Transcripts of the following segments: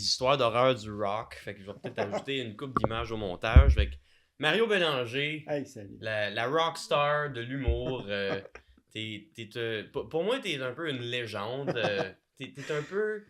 histoires d'horreur du rock. Fait que je vais peut-être ajouter une couple d'images au montage. Fait que Mario Bélanger, Hey, salut. la rockstar de l'humour. Pour moi, t'es un peu une légende. T'es un peu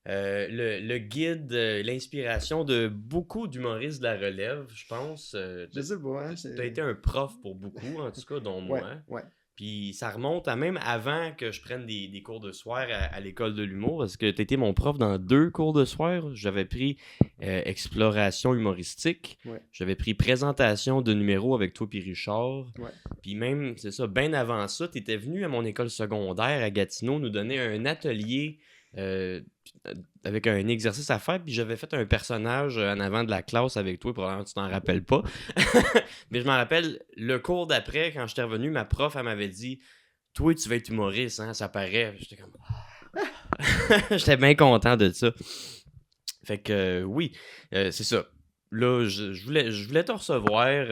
le guide, l'inspiration de beaucoup d'humoristes de la relève, je pense. Je sais pas, hein, T'as été un prof pour beaucoup, en tout cas, dont Ouais, moi. ouais. Puis ça remonte à même avant que je prenne des cours de soir à l'école de l'humour, parce que t'étais mon prof dans 2 cours de soir. J'avais pris exploration humoristique, Ouais. j'avais pris présentation de numéros avec toi puis Richard. Ouais. Puis même, c'est ça, bien avant ça, t'étais venu à mon école secondaire à Gatineau nous donner un atelier avec un exercice à faire, puis j'avais fait un personnage en avant de la classe avec toi, probablement tu t'en rappelles pas. Mais je m'en rappelle, le cours d'après, quand j'étais revenu, ma prof, elle m'avait dit « Toi, tu vas être humoriste, hein, ça paraît. » J'étais comme... J'étais bien content de ça. Fait que oui, c'est ça. Là, je voulais te recevoir.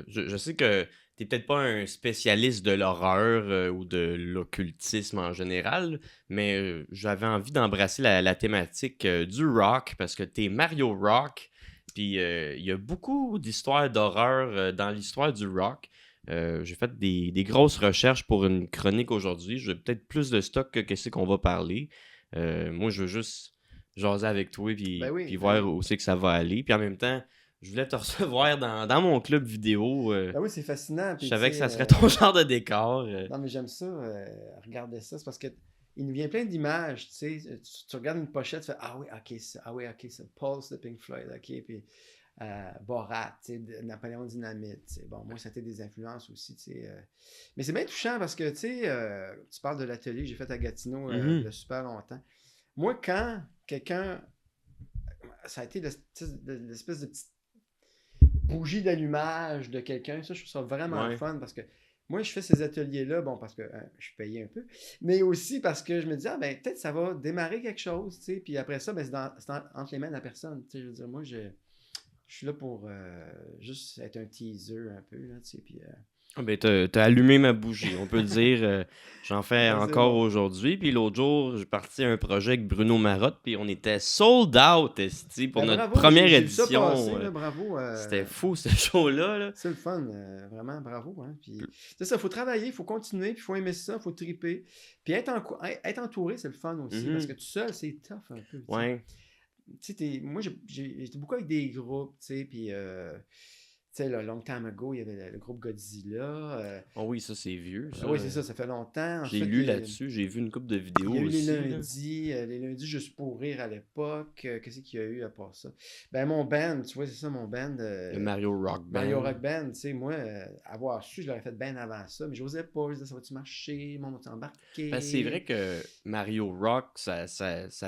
Je sais que t'es peut-être pas un spécialiste de l'horreur ou de l'occultisme en général, mais j'avais envie d'embrasser la thématique du rock parce que t'es Mario Rock. Puis il y a beaucoup d'histoires d'horreur dans l'histoire du rock. J'ai fait des grosses recherches pour une chronique aujourd'hui. J'ai peut-être plus de stock que qu'est-ce qu'on va parler. Moi, je veux juste jaser avec toi Ben oui, puis ben voir oui. où c'est que ça va aller. Puis en même temps, je voulais te recevoir dans mon club vidéo. Ben oui, c'est fascinant. Je Puis, savais tu que sais, ça serait ton genre de décor. non, mais j'aime ça. Regardez ça. C'est parce que il nous vient plein d'images. Tu sais, tu regardes une pochette, tu fais ah oui, ok, ça. Ah oui, ok, ça. Pulse de Pink Floyd, ok. Puis Borat, tu sais, Napoléon Dynamite. Tu sais. Bon, moi, c'était des influences aussi. Tu sais, mais c'est bien touchant parce que tu sais, tu parles de l'atelier que j'ai fait à Gatineau il y a super longtemps. Moi, quand quelqu'un. Ça a été l'espèce de petite bougie d'allumage de quelqu'un. Ça, je trouve ça vraiment Ouais. fun parce que moi, je fais ces ateliers-là, bon, parce que je suis payé un peu, mais aussi parce que je me dis, ah, ben, peut-être ça va démarrer quelque chose, tu sais, puis après ça, ben, c'est entre les mains de la personne, tu sais, je veux dire, moi, je suis là pour juste être un teaser un peu, là, tu sais, puis... Ah ben, t'as allumé ma bougie, on peut le dire. J'en fais ben, c'est encore bon. aujourd'hui. Puis l'autre jour, j'ai parti à un projet avec Bruno Marotte. Puis on était sold out, esti, pour Ben, notre bravo, première j'ai vu ça passer, édition. là, bravo. C'était fou, ce show-là. Là. C'est le fun, vraiment, bravo. Hein? Puis, c'est ça, il faut travailler, il faut continuer, puis il faut aimer ça, il faut triper. Puis être entouré, c'est le fun aussi, parce que tout seul, c'est tough un peu. T'sais. Ouais. Tu sais, moi, j'étais beaucoup avec des groupes, tu sais, puis, tu sais, long time ago, il y avait le groupe Godzilla. Oh oui, ça c'est vieux. Ça. Oui, c'est ça fait longtemps. J'ai Ensuite, lu là-dessus, j'ai vu une couple de vidéos il y a eu aussi. les lundis juste pour rire à l'époque. Qu'est-ce qu'il y a eu à part ça? Ben, mon band, tu vois, c'est ça, mon band. Le Mario Rock Band. Mario Rock Band, tu sais, moi, avoir su, je l'aurais fait bien avant ça, mais j'osais pas. Je disais, ça va-tu marcher? Mon va embarqué? Ben, c'est vrai que Mario Rock, ça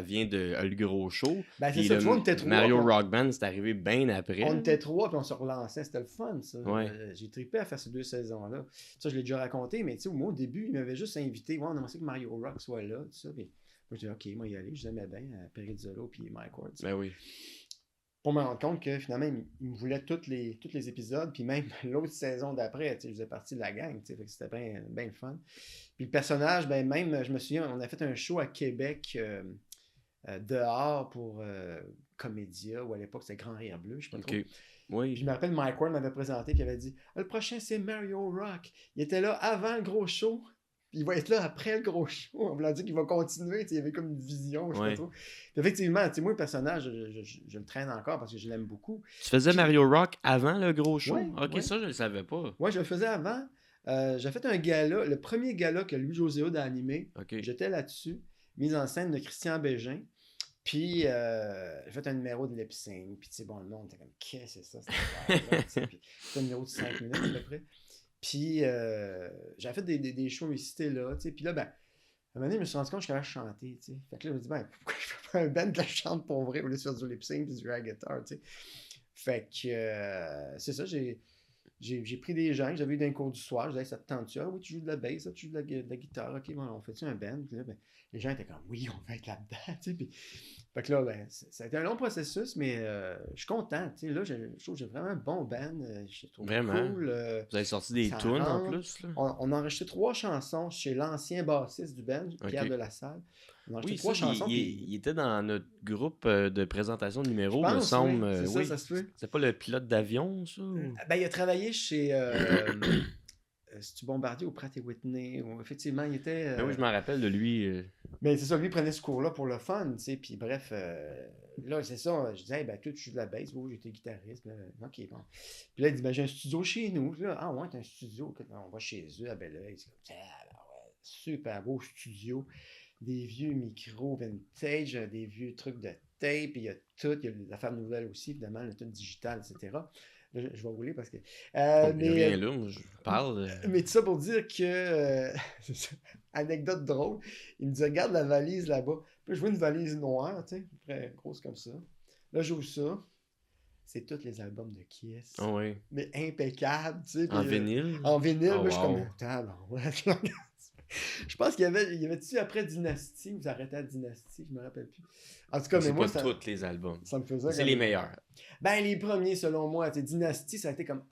vient de Le Gros Show. Ben, c'est Puis ça, tu vois, on était trois. Mario Rock Band, c'est arrivé bien après. On était trois, puis on se relançait. C'était le fun, ça. Ouais. J'ai trippé à faire ces 2 saisons-là. Ça, je l'ai déjà raconté, mais tu sais, moi, au début, il m'avait juste invité. Ouais, on aimerait ça que Mario Rock soit là, tout ça. Puis moi, je dis, OK, moi, y aller. Je l'aimais bien, Perizzolo puis Mike Ward. Ben oui. Pour me rendre compte que finalement, il me voulait tous les épisodes, puis même l'autre saison d'après, je faisais partie de la gang, fait que c'était bien le fun. Puis le personnage, ben même, je me souviens, on a fait un show à Québec dehors pour Comédia, ou à l'époque c'était Grand Rire Bleu, je sais pas trop. Oui. Puis je me rappelle, Mike Ward m'avait présenté, puis il avait dit le prochain c'est Mario Rock. Il était là avant le gros show. Puis il va être là après le gros show. On me dit qu'il va continuer. Il y avait comme une vision, je sais pas trop. Puis effectivement, moi, le personnage, je le traîne encore parce que je l'aime beaucoup. Tu faisais Mario Rock avant le gros show? Ouais, ok, ça, je le savais pas. Ouais, je le faisais avant. J'ai fait un gala, le premier gala que Louis-José Hood a animé. Okay. J'étais là-dessus, mise en scène de Christian Bégin. Puis, j'ai fait un numéro de lip sync. Puis, tu sais, bon, le monde était comme, qu'est-ce que c'est ça? C'était un numéro de 5 minutes à peu près. Puis, j'avais fait des shows ici là, tu sais. Puis là, ben, à un moment donné, je me suis rendu compte que je savais chanter, tu sais. Fait que là, je me dis, ben, pourquoi je fais pas un band que je chante pour vrai au lieu de faire du lip sync puis du air guitar, tu sais. Fait que, c'est ça, j'ai pris des gens que j'avais eu d'un cours du soir. Je disais, ça te tente-tu? Ah oui, tu joues de la bass, ça, tu joues de la guitare. Ok, bon, on fait-tu un band? Puis là, ben, les gens étaient comme, oui, on va être là-dedans. Tu sais, puis, fait que là, ben, ça a été un long processus, mais je suis content. Tu sais, là, je trouve que j'ai vraiment un bon band. Je trouve vraiment cool. Vous avez sorti des tunes en plus? Là? On a enregistré 3 chansons chez l'ancien bassiste du band, Pierre de la Salle. On a acheté Oui, 3 ça, chansons. il était dans notre groupe de présentation de Je numéros, me pense, semble. oui. C'est ça, Oui, ça se peut. c'est pas le pilote d'avion, ça? Ben, il a travaillé chez c'est-tu Bombardier ou Pratt et Whitney. Effectivement, il était. Ben oui, je m'en rappelle de lui. Mais c'est ça, lui il prenait ce cours-là pour le fun, tu sais. Puis bref, là, c'est ça. Je disais, hey, ben, toi, tu joues de la bass. Oui, j'étais guitariste. Ok, bon. Puis là, il dit, ben, j'ai un studio chez nous. Puis là, ah, ouais, t'as un studio. On va chez eux à Belleuil. C'est comme, ah, ben, ouais, super beau studio. Des vieux micros vintage, des vieux trucs de tape. Il y a tout. Il y a l'affaire nouvelle aussi, évidemment, le tout digital, etc. Là, je vais rouler parce que. Oh, il Mais. rien là, moi, je parle. Mais tout ça pour dire que, c'est ça, anecdote drôle, il me dit, regarde la valise là-bas. Puis je vois une valise noire, tu sais, à peu près grosse comme ça. Là, j'ouvre ça. C'est tous les albums de Kiss. Ah oui. Mais impeccables, tu sais. En puis, vinyle? en vinyle, Oh, là, je suis wow. comme, tabarouette. Je pense qu'il y avait-tu après Dynasty, vous arrêtez à Dynasty, je me rappelle plus. En tout cas, mais C'est moi, pas tous les albums. ça me faisait. C'est les meilleurs. Ben, les premiers, selon moi. Dynasty, ça a été comme,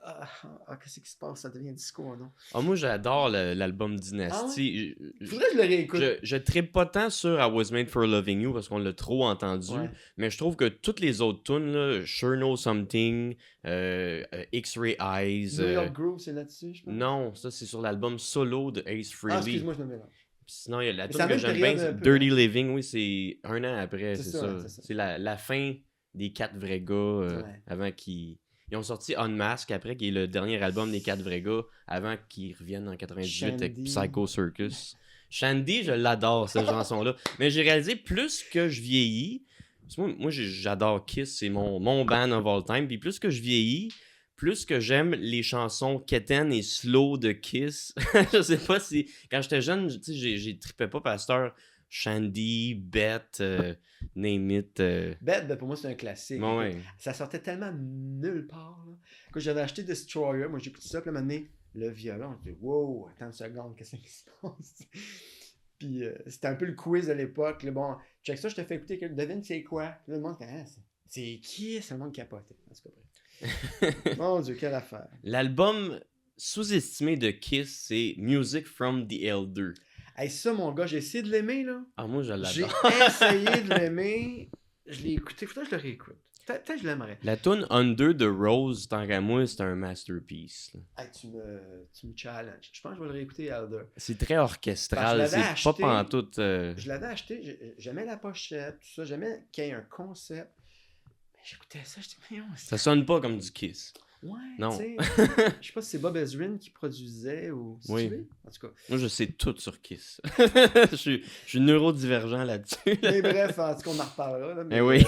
qu'est-ce qui se passe? Ça devient disco, non? Ah, moi, j'adore l'album Dynasty. Faudrait que je le réécoute. Je trippe pas tant sur I Was Made for Loving You parce qu'on l'a trop entendu, Ouais. mais je trouve que toutes les autres tunes, là, Sure Know Something, X-Ray Eyes. New York Groove, c'est là-dessus, je pense. Non, ça c'est sur l'album solo de Ace Frehley. Excuse-moi, je me mélange. Puis sinon, il y a la Mais tune c'est la que même j'aime période bien, c'est un peu, Dirty Living, oui, c'est un an après, C'est c'est ça, ça. ouais, c'est ça. C'est la fin des 4 vrais gars Ouais. avant qu'ils. Ils ont sorti Unmask après, qui est le dernier album des 4 vrais gars, avant qu'ils reviennent en 98 avec Shandy. Psycho Circus. Shandy, je l'adore, cette chanson-là. Mais j'ai réalisé, plus que je vieillis, parce que moi j'adore Kiss, c'est mon band of all time, puis plus que je vieillis, plus que j'aime les chansons quétaines et slow de Kiss. Je sais pas si... Quand j'étais jeune, tu sais, j'ai trippé pas pasteur Shandy, Beth, Name It. Bad, ben pour moi, c'est un classique. Bon, Écoute, ouais. ça sortait tellement nulle part. Là. Quand j'avais acheté Destroyer, moi j'écoutais ça, puis à un moment donné, le violon, je dis wow, attends une seconde, qu'est-ce qui se passe? Puis c'était un peu le quiz de l'époque. Là. Bon, check ça, je te fais écouter, devine c'est quoi? Puis là, le monde, c'est qui? C'est le monde capoté. En tout cas, bref. Mon Dieu, quelle affaire. L'album sous-estimé de Kiss, c'est Music from the Elder. Hey, ça, mon gars, j'ai essayé de l'aimer, là. Ah, moi, je J'ai l'adore. essayé de l'aimer. Je l'ai écouté. Faudrait que je le réécoute. Peut-être que je l'aimerais. La tune Under the Rose, tant qu'à moi, c'est un masterpiece. Là. Hey, tu me challenges. Je pense que je vais le réécouter, Elder. C'est très Parce orchestral, que je c'est l'avais pas acheté. pantoute... Je l'avais acheté, j'aimais la pochette, tout ça, j'aimais qu'il y ait un concept. Mais j'écoutais ça, je dis, mais non, Ça sonne pas comme du Kiss. ouais, Non. tu sais. Je sais pas si c'est Bob Ezrin qui produisait ou. Si Oui. tu veux. En tout cas. Moi, je sais tout sur Kiss. je suis neurodivergent là-dessus. Mais bref, en tout cas, on en reparlera. Là, Eh oui.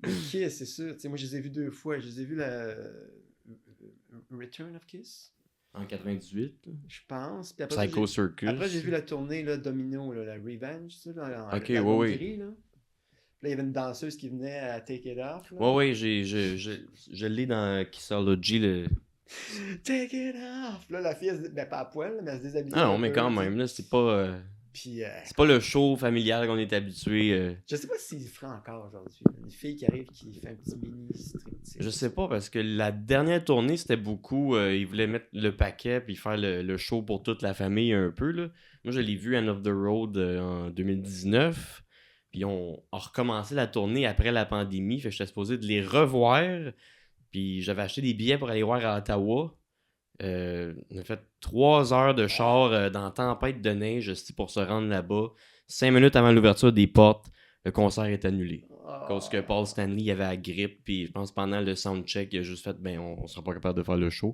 mais Kiss, c'est sûr. Tu sais, moi, je les ai vus 2 fois. Je les ai vus la Return of Kiss, En 98. je pense. Puis après, Psycho Circus. après, j'ai vu la tournée là, Domino, là, la Revenge, tu sais, en Ok, l'album oui. gris, là. Puis là, il y avait une danseuse qui venait à Take It Off. Là. Ouais, ouais, je l'ai dans Kissology. Le... Take it off! Là, la fille, ben pas à poil, mais elle se déshabille. Ah non, un mais peu, quand tu sais. même, là, c'est pas... Puis, C'est pas le show familial qu'on est habitué. je sais pas s'il le ferait encore aujourd'hui. Une fille qui arrive qui fait un petit mini striptease. Je sais pas, parce que la dernière tournée, c'était beaucoup... ils voulaient mettre le paquet puis faire le show pour toute la famille un peu. Là. Moi, je l'ai vu End of the Road en 2019. Puis on a recommencé la tournée après la pandémie. Fait que j'étais supposé de les revoir. Puis j'avais acheté des billets pour aller voir à Ottawa. On a fait 3 heures de char dans tempête de neige pour se rendre là-bas. 5 minutes avant l'ouverture des portes, le concert est annulé. À cause que Paul Stanley avait la grippe, puis je pense pendant le soundcheck, il a juste fait on sera pas capable de faire le show.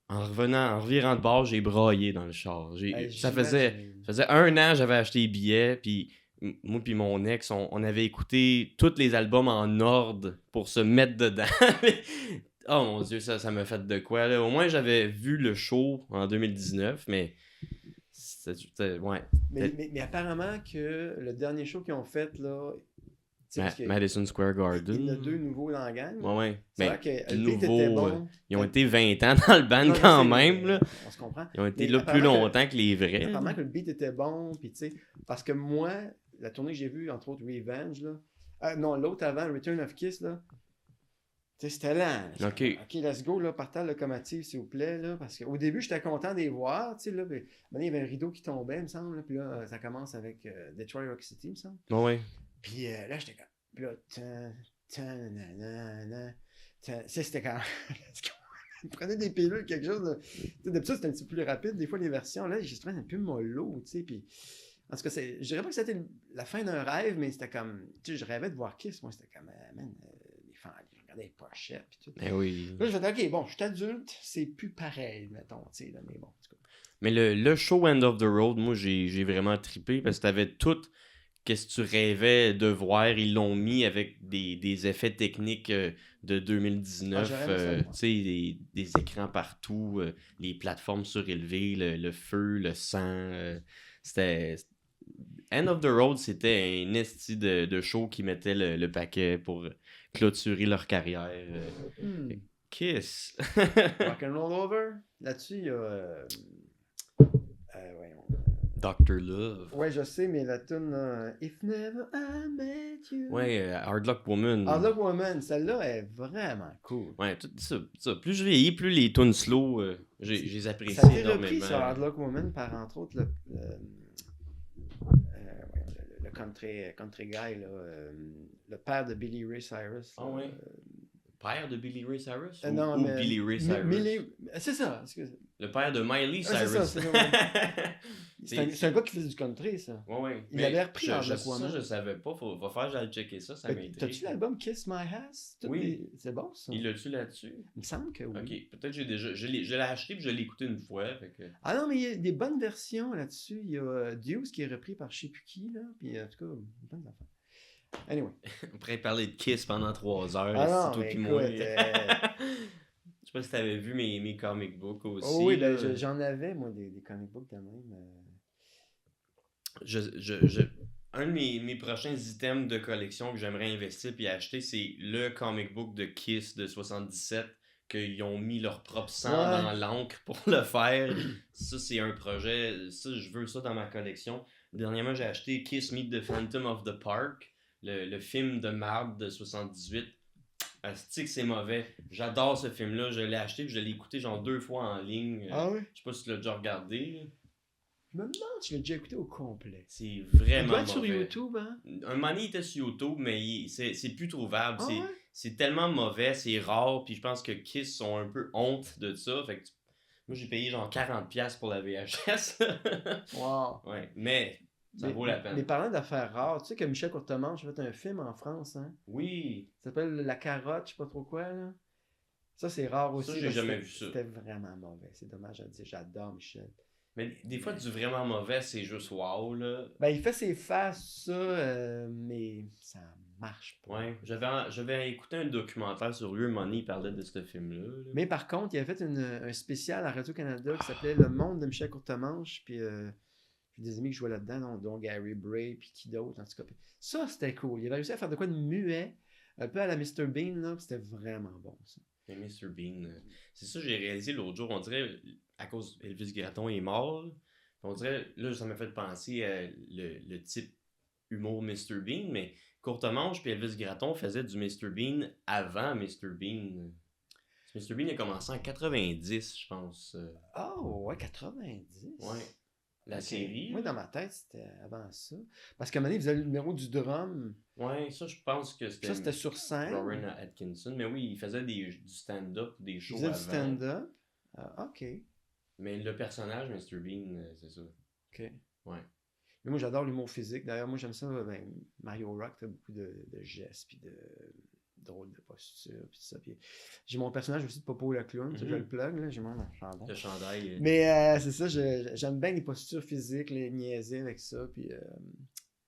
En revirant de bord, j'ai braillé dans le char. Ça faisait 1 an j'avais acheté les billets, puis moi puis mon ex, on avait écouté tous les albums en ordre pour se mettre dedans. Oh mon Dieu, ça m'a fait de quoi, là. Au moins, j'avais vu le show en 2019, mais... ouais. Mais apparemment que le dernier show qu'ils ont fait, là... Madison Square Garden. Il y en a 2 nouveaux dans la gang. Ouais. C'est vrai que le beat nouveau, était bon. ils ont été 20 ans dans le band quand même, là. On se comprend. Ils ont été Mais là plus longtemps que les vrais. Apparemment que le beat était bon, puis tu sais... Parce que moi, la tournée que j'ai vue, entre autres Revenge, là... non, l'autre avant, Return of Kiss, là... sais, c'était lent. Là. OK. OK, let's go, là, partez à la locomotive, s'il vous plaît, là, parce qu'au début, j'étais content de les voir, tu sais, là, puis, il y avait un rideau qui tombait, il me semble, là, puis là, ça commence avec Detroit Rock City, il me semble. Ouais. Puis là, j'étais comme, puis là, c'était quand je prenais des pilules, quelque chose de... D'habitude, c'était un petit peu plus rapide, des fois, les versions, là, j'ai trouvé un peu mollo, tu sais, puis... En tout cas, je dirais pas que c'était la fin d'un rêve, mais c'était comme, tu sais, je rêvais de voir Kiss, moi, c'était comme, man, je regardais les pochettes, puis tout. Ben oui. Là, je me disais, OK, bon, je suis adulte, c'est plus pareil, mettons, tu sais, mais bon, en tout cas. Mais le show End of the Road, moi, j'ai vraiment trippé parce que t'avais tout qu'est-ce que tu rêvais de voir. Ils l'ont mis avec des effets techniques de 2019. Tu sais, des écrans partout, les plateformes surélevées, le feu, le sang. C'était... End of the Road, c'était un esti de show qui mettait le paquet pour clôturer leur carrière. Kiss. Rock'n'Roll Over. Là-dessus, il y a... Dr. Love. Ouais, je sais, mais la tune If Never I Met You. Ouais, Hard Luck Woman. Hard Luck Woman, celle-là est vraiment cool. Ouais, tout ça. Plus je vieillis, plus les tunes slow, je les apprécie ça a été énormément. repris sur Hard Luck Woman par, entre autres, le country guy, là, le père de Billy Ray Cyrus. Ah ouais? Père de Billy Ray Cyrus? Non, ou mais Billy Ray Cyrus? C'est ça, excuse. Le père de Miley Cyrus. C'est ça, c'est un gars qui faisait du country, ça. Ouais. Il avait repris Hard Luck Ça, Woman. je savais pas. Va faire, j'allais checker ça m'intrigue. T'as-tu l'album Kiss My Ass? Oui. C'est bon, ça? Il l'a-tu là-dessus? Il me semble que oui. Ok, peut-être que je l'ai acheté et je l'ai écouté une fois. Fait que... Ah non, mais il y a des bonnes versions là-dessus. Il y a Deuce qui est repris par je sais plus qui, là. Puis en tout cas, bonnes affaires. Anyway. On pourrait parler de Kiss pendant 3 heures. Ah non, mais écoute, moi. Je sais pas si t'avais vu mes comic books aussi. Oh oui, ben, j'en avais, moi, des comic books de même. Un de mes prochains items de collection que j'aimerais investir puis acheter, c'est le comic book de Kiss de 77 qu'ils ont mis leur propre sang dans l'encre pour le faire. Ça, c'est un projet. Ça, je veux ça dans ma collection. Dernièrement, j'ai acheté Kiss Meet the Phantom of the Park, le film de marde de 78. Asti, c'est mauvais. J'adore ce film-là. Je l'ai acheté et je l'ai écouté genre 2 fois en ligne. Ah oui? Je sais pas si tu l'as déjà regardé. Je me demande si je l'ai déjà écouté au complet. C'est vraiment mauvais. Sur YouTube, hein? Un moment donné, il était sur YouTube, mais c'est plus trouvable. Ah ouais? C'est tellement mauvais, c'est rare, puis je pense que Kiss ont un peu honte de ça. Fait que moi, j'ai payé genre 40$ pour la VHS. Wow. Ouais, mais ça vaut la peine. Mais parlant d'affaires rares, tu sais que Michel Courtemanche a fait un film en France, hein? Oui. Ça s'appelle La Carotte, je sais pas trop quoi, là. Ça, c'est rare aussi. Ça, j'ai jamais vu ça. C'était vraiment mauvais. C'est dommage à dire. J'adore Michel. Mais des fois, du vraiment mauvais, c'est juste wow, là. Ben, il fait ses faces, ça, mais ça marche pas. Ouais, j'avais écouté un documentaire sur lui, un moment donné, il parlait de ce film-là. Là. Mais par contre, il avait fait un spécial à Radio-Canada qui s'appelait Le Monde de Michel Courtemanche, puis j'ai des amis qui jouaient là-dedans, dont Gary Bray, puis qui d'autre, en tout cas. Ça, c'était cool. Il avait réussi à faire de quoi de muet, un peu à la Mr. Bean, là, puis c'était vraiment bon, ça. Mais Mr. Bean, c'est ça que j'ai réalisé l'autre jour, on dirait, à cause Elvis Gratton est mort, là, on dirait, là, ça m'a fait penser à le type humour Mr. Bean, mais Courtemanche puis Elvis Gratton faisaient du Mr. Bean avant Mr. Bean. Mr. Bean a commencé en 90, je pense. Oh, ouais, 90? Ouais. La série. Moi, dans ma tête, c'était avant ça. Parce qu'à un moment donné, il faisait le numéro du drum. Ouais, ça, je pense que c'était... Ça, c'était sur scène. Rowan Atkinson. Mais oui, il faisait du stand-up, des shows avant. Il faisait du stand-up? OK. Mais le personnage, Mr. Bean, c'est ça. OK. Ouais. Mais moi, j'adore l'humour physique. D'ailleurs, moi, j'aime ça. Mario Rock, t'as beaucoup de gestes, puis de drôles de postures, puis tout ça. Puis j'ai mon personnage aussi de Popo le clown, je le plug, là, j'ai mon chandail. Le chandail. Mais c'est ça, j'aime bien les postures physiques, les niaiser avec ça, puis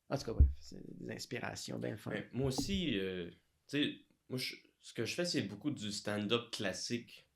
en tout cas, bref, c'est des inspirations bien fun. Moi aussi, tu sais, ce que je fais, c'est beaucoup du stand-up classique,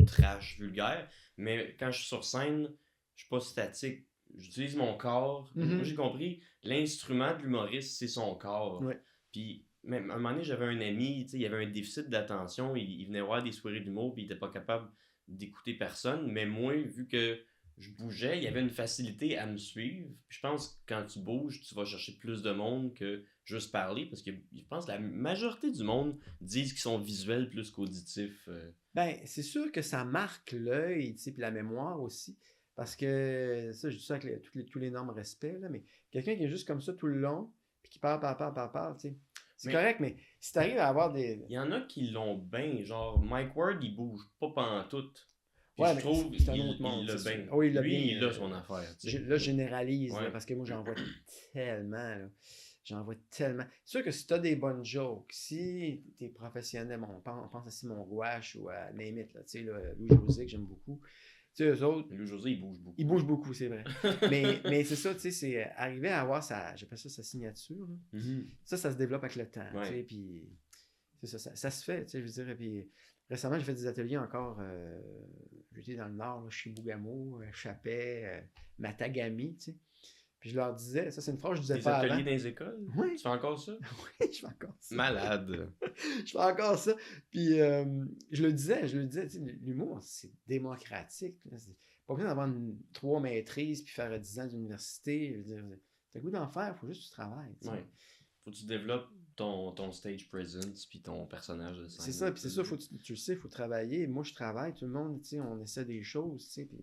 trash, vulgaire, mais quand je suis sur scène, je suis pas statique. J'utilise mon corps. Moi, j'ai compris, l'instrument de l'humoriste, c'est son corps. Ouais. Puis, même, à un moment donné, j'avais un ami, il avait un déficit d'attention, il venait voir des soirées d'humour, puis il était pas capable d'écouter personne. Mais moi, vu que je bougeais, il y avait une facilité à me suivre. Puis je pense que quand tu bouges, tu vas chercher plus de monde que juste parler, parce que je pense que la majorité du monde disent qu'ils sont visuels plus qu'auditifs. Ben, c'est sûr que ça marque l'œil, tu sais, puis la mémoire aussi. Parce que, ça, je dis ça avec tous les normes respect, là, mais quelqu'un qui est juste comme ça tout le long, puis qui parle, tu sais, c'est Mais correct, mais si t'arrives à avoir des... il y en a qui l'ont bien, genre Mike Ward, il bouge pas pantoute. Puis Ouais, je mais trouve c'est un autre il monde, l'a c'est sûr. bien. Oh, il l'a Lui, bien. il a son affaire, tu sais. Là, je généralise, là, Ouais. parce que moi, j'en vois tellement, là. J'en vois tellement. C'est sûr que si t'as des bonnes jokes, si t'es professionnel, bon, on pense à Simon Gouache ou à Name It, là, tu sais, là, Louis-José, que j'aime beaucoup. Tu sais, eux autres, Louis José, il bouge beaucoup. ils bougent beaucoup, c'est vrai. Mais c'est ça, tu sais, c'est arriver à avoir j'appelle ça sa signature, là. Mhm. Ça se développe avec le temps, Ouais. tu sais, puis c'est ça se fait, tu sais, je veux dire, puis récemment, j'ai fait des ateliers encore, j'étais dans le nord, là, Chibougamau, Chapais, Matagami, tu sais, puis je leur disais, ça c'est une phrase que je disais Des pas ateliers avant. dans les écoles? Oui. Tu fais encore ça? Oui, je fais encore ça. Malade. Je fais encore ça. Puis je le disais, tu sais, l'humour, c'est démocratique. Là. C'est pas besoin d'avoir 3 maîtrises puis faire 10 ans d'université. Je veux dire, t'as le goût d'en faire, il faut juste que tu travailles. Tu sais. Ouais. Faut que tu développes ton stage presence puis ton personnage de scène. C'est ça, puis c'est ça, tu le sais, il faut travailler. Moi, je travaille, tout le monde, tu sais, on essaie des choses, tu sais, puis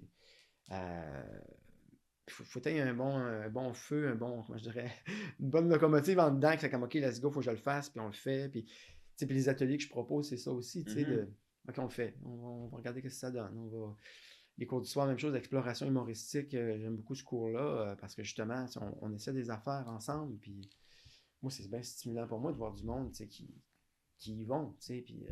faut qu'il y ait un bon feu, comment je dirais, une bonne locomotive en dedans qui fait comme, OK, let's go, faut que je le fasse, puis on le fait, puis, tu sais, puis les ateliers que je propose, c'est ça aussi, tu sais, OK, on le fait, on va regarder ce que ça donne, les cours du soir, même chose, exploration humoristique, j'aime beaucoup ce cours-là, parce que justement, on essaie des affaires ensemble, puis moi, c'est bien stimulant pour moi de voir du monde, tu sais, qui y vont, tu sais, puis...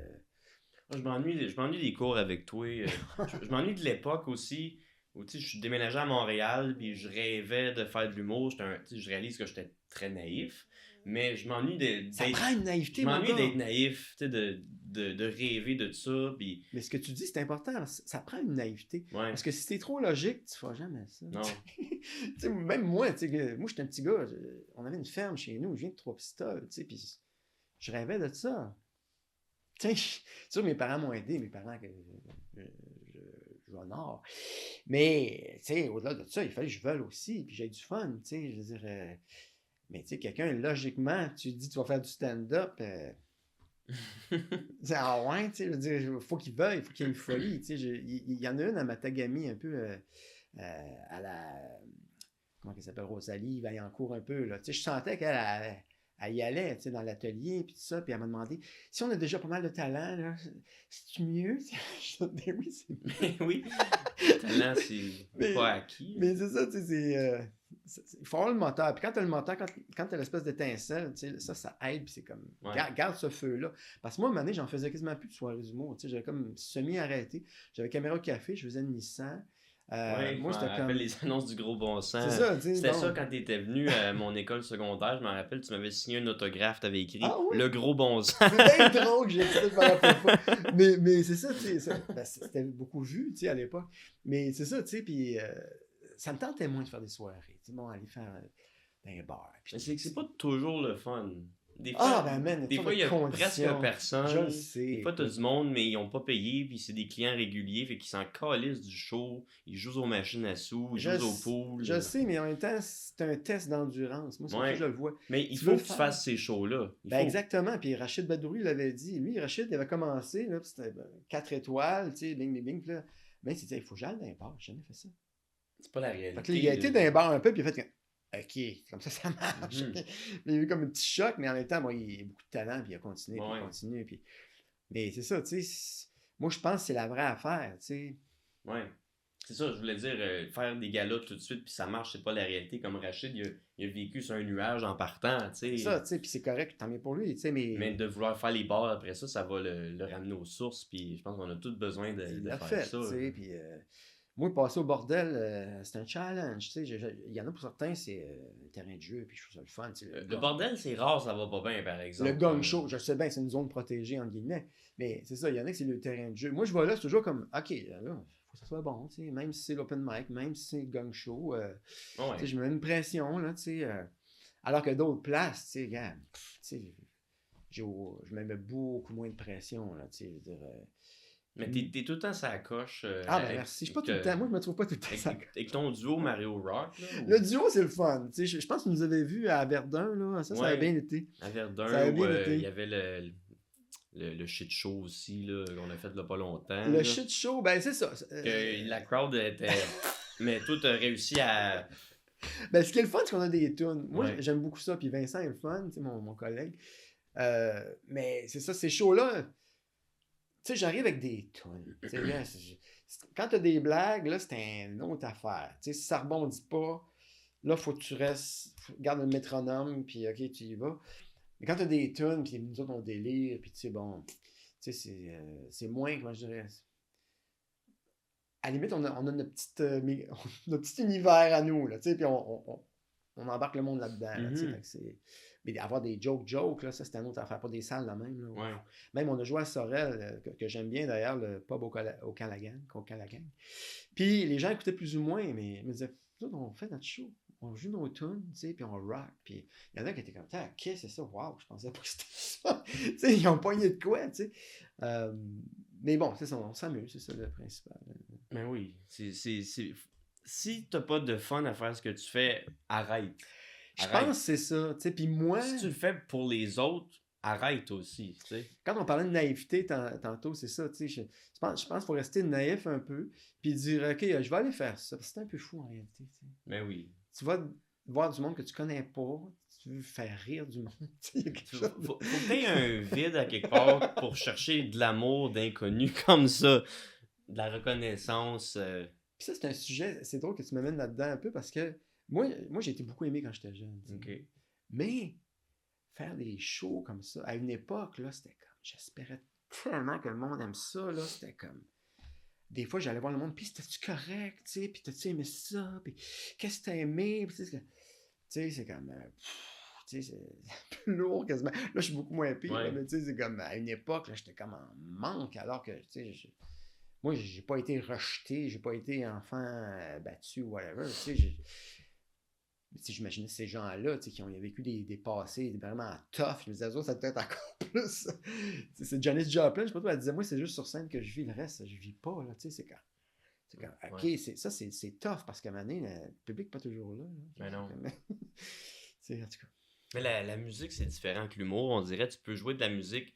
Je m'ennuie des cours avec toi. Je m'ennuie de l'époque aussi où je suis déménagé à Montréal puis je rêvais de faire de l'humour. Je réalise que j'étais très naïf, mais je m'ennuie ça prend une naïveté, je mon m'ennuie gars. d'être naïf, de rêver de ça. Puis... Mais ce que tu dis, c'est important. Ça prend une naïveté. Ouais. Parce que si t'es trop logique, tu feras jamais ça. Non. Même moi, moi, j'étais un petit gars. On avait une ferme chez nous. Je viens de Trois-Pistoles. Puis je rêvais de ça. C'est sûr, mes parents m'ont aidé. Mes parents que j'honore. Mais, au-delà de ça, il fallait que je veuille aussi. Puis j'ai du fun. Je veux dire... mais quelqu'un, logiquement, tu dis tu vas faire du stand-up... ah ouais, tu sais, je veux dire, faut qu'il veuille, faut qu'il y ait une folie, tu sais, il y en a une à Matagami un peu à la, comment elle s'appelle, Rosalie Vaillancourt un peu, là, tu sais, je sentais qu'elle elle y allait, tu sais, dans l'atelier, puis tout ça, puis elle m'a demandé, si on a déjà pas mal de talent, là, c'est mieux? Je dis, oui, c'est mieux. Oui, le talent, c'est pas acquis. Mais c'est ça, tu sais, il faut avoir le moteur. Puis quand tu as le moteur, quand tu as l'espèce d'étincelle, ça aide. Puis c'est comme, garde ce feu-là. Parce que moi, à un moment donné, j'en faisais quasiment plus de soirées d'humour. J'avais comme semi-arrêté. J'avais caméra au café, je faisais une Nissan. Moi, je me rappelle les annonces du gros bon sens. C'est ça, c'était ça quand tu étais venu à mon école secondaire. Je me rappelle, tu m'avais signé un autographe, tu avais écrit Le gros bon sens. C'est bien drôle que j'ai fait ça, je me rappelle pas. Mais c'est ça, tu sais. C'était beaucoup vu, tu sais, à l'époque. Mais c'est ça, tu sais. Puis ça me tentait moins de faire des soirées. Tu sais, bon, aller faire un bar. Mais c'est pas toujours le fun. Des fois, des fois il y a presque personne. Je le sais. Des fois, t'as du monde, mais ils ont pas payé, puis c'est des clients réguliers, fait qu'ils s'en calissent du show. Ils jouent aux machines à sous, ils jouent au pool. Je sais, mais en même temps, c'est un test d'endurance. Moi, c'est comme ça que je le vois. Mais il faut que tu fasses ces shows-là. Exactement. Puis Rachid Badouri l'avait dit. Lui, Rachid, il avait commencé, là, c'était 4 étoiles, tu sais, bing, bing, bing. Puis là, il s'est dit, il faut que j'aille dans un bar. J'ai jamais fait ça. C'est pas la réalité. Fait que là, il a été dans un bar un peu, puis il a fait OK, comme ça marche. Il a eu comme un petit choc, mais en même temps, bon, il a beaucoup de talent, puis il a continué, puis il continue. Puis... Mais c'est ça, tu sais. Moi, je pense que c'est la vraie affaire, tu sais. Ouais. C'est ça, je voulais dire, faire des galas tout de suite, puis ça marche, c'est pas la réalité. Comme Rachid, il a vécu sur un nuage en partant, tu sais. C'est ça, tu sais, puis c'est correct, tant mieux pour lui, tu sais, mais de vouloir faire les bars après ça, ça va le ramener aux sources, puis je pense qu'on a tous besoin de faire ça. Tu sais, puis... Moi, passer au bordel, c'est un challenge. Tu sais, il y en a pour certains, c'est un terrain de jeu, puis je trouve ça le fun. Le bordel, c'est rare, ça va pas bien, par exemple. Le gang show, je sais bien, c'est une zone protégée, entre guillemets. Mais c'est ça, il y en a que c'est le terrain de jeu. Moi, je vois là, c'est toujours comme, OK, là, faut que ça soit bon, tu sais, même si c'est l'open mic, même si c'est le gang show. Tu sais, je me mets une pression, là, tu sais. Alors que d'autres places, tu sais, regarde, tu sais, je me mets beaucoup moins de pression, là, tu sais, je veux dire... Mais t'es tout le temps sur la coche. Ah, ben merci. Je suis pas tout le temps. Moi, je me trouve pas tout le temps ça. Avec ton duo Mario Rock, là. Le duo, c'est le fun. Tu sais, je pense que vous nous avez vu à Verdun, là. Ça Ouais, avait bien été. à Verdun, Ça avait où bien été. il y avait le shit show aussi, là, qu'on a fait il y a pas longtemps. Le là. shit show, ben c'est ça. Que la crowd était. Mais toi, t'as réussi à. Ben, ce qui est le fun, c'est qu'on a des tunes. Moi, Ouais. j'aime beaucoup ça. Puis Vincent est le fun, tu sais, mon collègue. Mais c'est ça, ces shows-là, tu sais, j'arrive avec des tunes. Tu sais, là, quand t'as des blagues, là, c'est une autre affaire. Tu sais, si ça rebondit pas, là, faut que tu restes, garde le métronome, puis OK, tu y vas. Mais quand t'as des tunes, puis nous autres, on délire, puis tu sais, bon, tu sais, c'est moins, comment je dirais, à la limite, on a notre petit univers à nous, là, tu sais, puis on embarque le monde là-dedans, là, tu sais, fait que c'est... Mais avoir des jokes, là, ça, c'était une autre affaire, pas des salles, là, même, là. Ouais. Même, on a joué à Sorel, que j'aime bien, d'ailleurs, le pub au Calagan. Puis, les gens écoutaient plus ou moins, mais ils me disaient, nous, on fait notre show, on joue nos tunes, tu sais, puis on rock, puis il y en a qui étaient comme, qu'est-ce que c'est ça? Waouh, je pensais pas que c'était ça. Tu sais, ils ont pogné de quoi, tu sais. Mais bon, c'est ça, on s'amuse, c'est ça le principal. Ben oui. Si t'as pas de fun à faire ce que tu fais, arrête. Je pense que c'est ça, tu sais, puis moi... Si tu le fais pour les autres, arrête aussi, tu sais. Quand on parlait de naïveté tantôt, c'est ça, tu sais, je pense qu'il faut rester naïf un peu, puis dire, OK, je vais aller faire ça, parce que c'est un peu fou en réalité, tu sais. Ben oui. Tu vas voir du monde que tu connais pas, tu veux faire rire du monde, tu sais, Faut que t'aies un vide à quelque part pour chercher de l'amour d'inconnu comme ça, de la reconnaissance. Puis ça, c'est un sujet, c'est drôle que tu m'amènes là-dedans un peu, parce que moi j'ai été beaucoup aimé quand j'étais jeune, tu sais. Ok. Mais faire des shows comme ça, à une époque, là, c'était comme, j'espérais tellement que le monde aime ça, là, c'était comme... Des fois, j'allais voir le monde, puis c'était-tu correct, tu sais, puis t'as-tu aimé ça, puis qu'est-ce que t'as aimé, puis tu sais, c'est comme, tu sais, c'est plus lourd quasiment. Là, je suis beaucoup moins pire, Ouais. là, mais tu sais, c'est comme, à une époque, là, j'étais comme en manque, alors que, tu sais, moi, j'ai pas été rejeté, j'ai pas été enfant battu ou whatever, tu sais, j'imaginais ces gens-là, qui ont vécu des passés vraiment tough. Je me disais, ça peut être encore plus. C'est Janis Joplin, je sais pas toi, elle disait, moi, c'est juste sur scène que je vis, le reste, je vis pas, là, tu sais, c'est comme, OK, Ouais. c'est tough, parce qu'à un moment donné, le public n'est pas toujours là. Ben non. C'est en tout cas. Mais la musique, c'est différent que l'humour. On dirait tu peux jouer de la musique,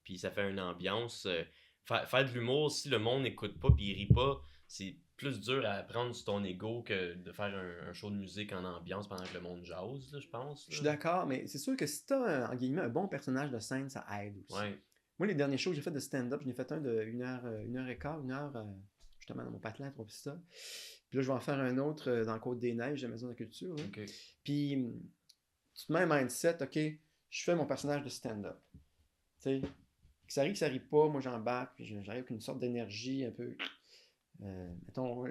puis ça fait une ambiance. Faire de l'humour, si le monde n'écoute pas puis il rit pas, c'est plus dur à prendre sur ton ego que de faire un show de musique en ambiance pendant que le monde jase, là, je pense. Je suis d'accord, mais c'est sûr que si tu as, en guillemets, un bon personnage de scène, ça aide aussi. Ouais. Moi, les derniers shows que j'ai fait de stand-up, j'en ai fait un de 1h15, 1h, justement, dans mon patelin à Trois-Pistoles. Puis là, je vais en faire un autre dans le Côte-des-Neiges, de la Maison de la Culture. Là. Ok. Puis, tu te mets un mindset, OK, je fais mon personnage de stand-up. Tu sais, que ça arrive pas, moi j'embarque, puis j'arrive avec une sorte d'énergie un peu. Mettons,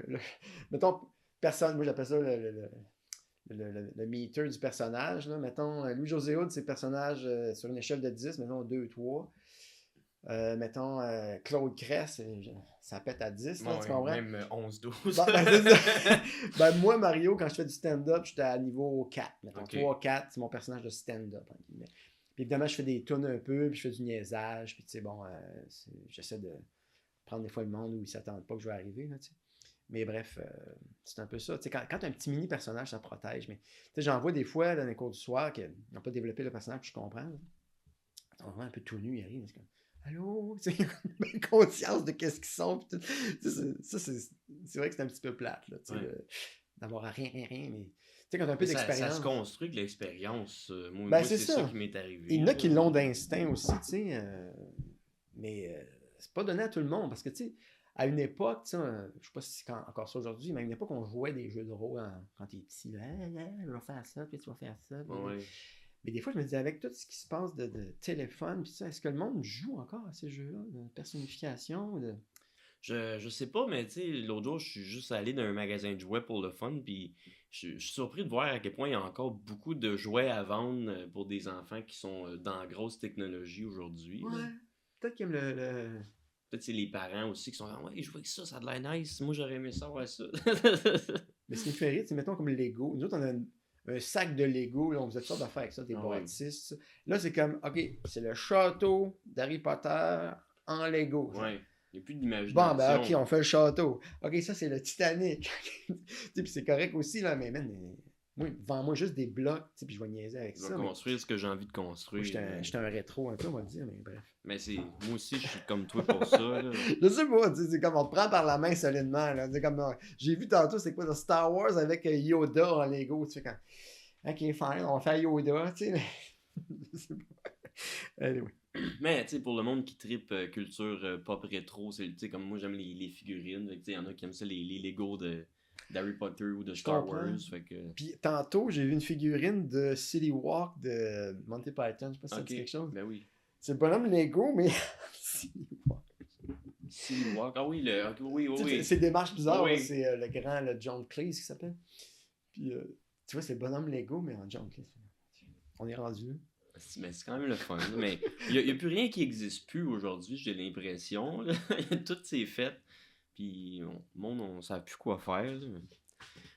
personne, moi j'appelle ça le meter du personnage. Là. Mettons, Louis-José Hood, c'est le personnage sur une échelle de 10, mettons 2 ou 3. Mettons, Claude Cress, ça pète à 10, là, Ouais, tu comprends? même 11-12. Ben, moi, Mario, quand je fais du stand-up, j'étais à niveau 4. Mettons, Ok. 3-4, c'est mon personnage de stand-up. Puis évidemment, je fais des tunes un peu, puis je fais du niaisage, puis tu sais, bon, j'essaie de prendre des fois le monde où ils s'attendent pas que je vais arriver, là, tu sais. Mais bref, c'est un peu ça. Tu sais, quand tu as un petit mini-personnage, ça protège. Mais tu sais, j'en vois des fois dans les cours du soir qu'ils n'ont pas développé le personnage, puis je comprends. Là. Ils sont vraiment un peu tout nus, ils arrivent, c'est comme allô? Tu sais, ils ont une conscience de qu'est-ce qu'ils sont. Ça, c'est vrai que c'est un petit peu plate, là, tu sais, d'avoir rien, mais tu sais, quand tu as un peu d'expérience. Ça se construit de l'expérience. Moi, Ben, c'est ça ça qui m'est arrivé. Il y en a qui l'ont d'instinct aussi, tu sais. Mais c'est pas donné à tout le monde, parce que, tu sais, à une époque, tu sais, je sais pas si c'est encore ça aujourd'hui, mais à une époque, on jouait des jeux de rôle quand t'es petit. Là, je vais faire ça, puis tu vas faire ça. Puis, Ouais. mais des fois, je me disais, avec tout ce qui se passe de téléphone, puis ça, est-ce que le monde joue encore à ces jeux-là, de personnification? Je sais pas, mais tu sais, l'autre jour, je suis juste allé dans un magasin de jouets pour le fun, puis je suis surpris de voir à quel point il y a encore beaucoup de jouets à vendre pour des enfants qui sont dans la grosse technologie aujourd'hui. Ouais. Peut-être qu'ils aiment le... Peut-être c'est les parents aussi qui sont là, ouais, je vois que ça a de l'air nice, moi j'aurais aimé savoir ça. Mais ce qui me fait rire, c'est mettons comme le Lego. Nous autres, on a un sac de Lego, là, on faisait toutes sortes d'affaires avec ça, des bâtisses. Ça. Là, c'est comme, OK, c'est le château d'Harry Potter en Lego. Ouais. Il n'y a plus Bon, d'imagination. ben, ok, on fait le château. Ok, ça, c'est le Titanic. Tu sais, puis c'est correct aussi, là, mais man, moi, vends-moi juste des blocs, tu sais, puis je vais niaiser avec Je vais ça. Mais construire ce que j'ai envie de moi, construire. j'étais un rétro un peu, on va le dire, mais bref. Mais c'est. Moi aussi, je suis comme toi pour ça. Là. Je sais pas, tu sais, c'est comme on te prend par la main solidement, là. C'est comme, j'ai vu tantôt, c'est quoi, ça, Star Wars avec Yoda en Lego, tu fais comme, ok, fine, on va faire Yoda, tu sais, mais... je sais pas. Anyway. Mais tu sais, pour le monde qui tripe culture pop rétro, c'est comme moi j'aime les figurines. Il y en a qui aiment ça, les Lego d'Harry Potter ou de Je Star comprends. Wars. Fait que... Puis tantôt, j'ai vu une figurine de City Walk de Monty Python, je sais pas si ça Ok, dit quelque chose. ben oui. C'est le bonhomme Lego, mais City Walk. City Walk, ah oui, oui, oui, Tu sais, oui. c'est des marches bizarres, Oui. là, c'est le grand le John Cleese qui s'appelle. Puis tu vois, c'est le bonhomme Lego, mais en John Cleese. On est rendu là. Mais c'est quand même le fun. Là. Mais il n'y a plus rien qui n'existe plus aujourd'hui, j'ai l'impression. Là. Tout s'est fait. Puis le monde, on ne sait plus quoi faire. Là.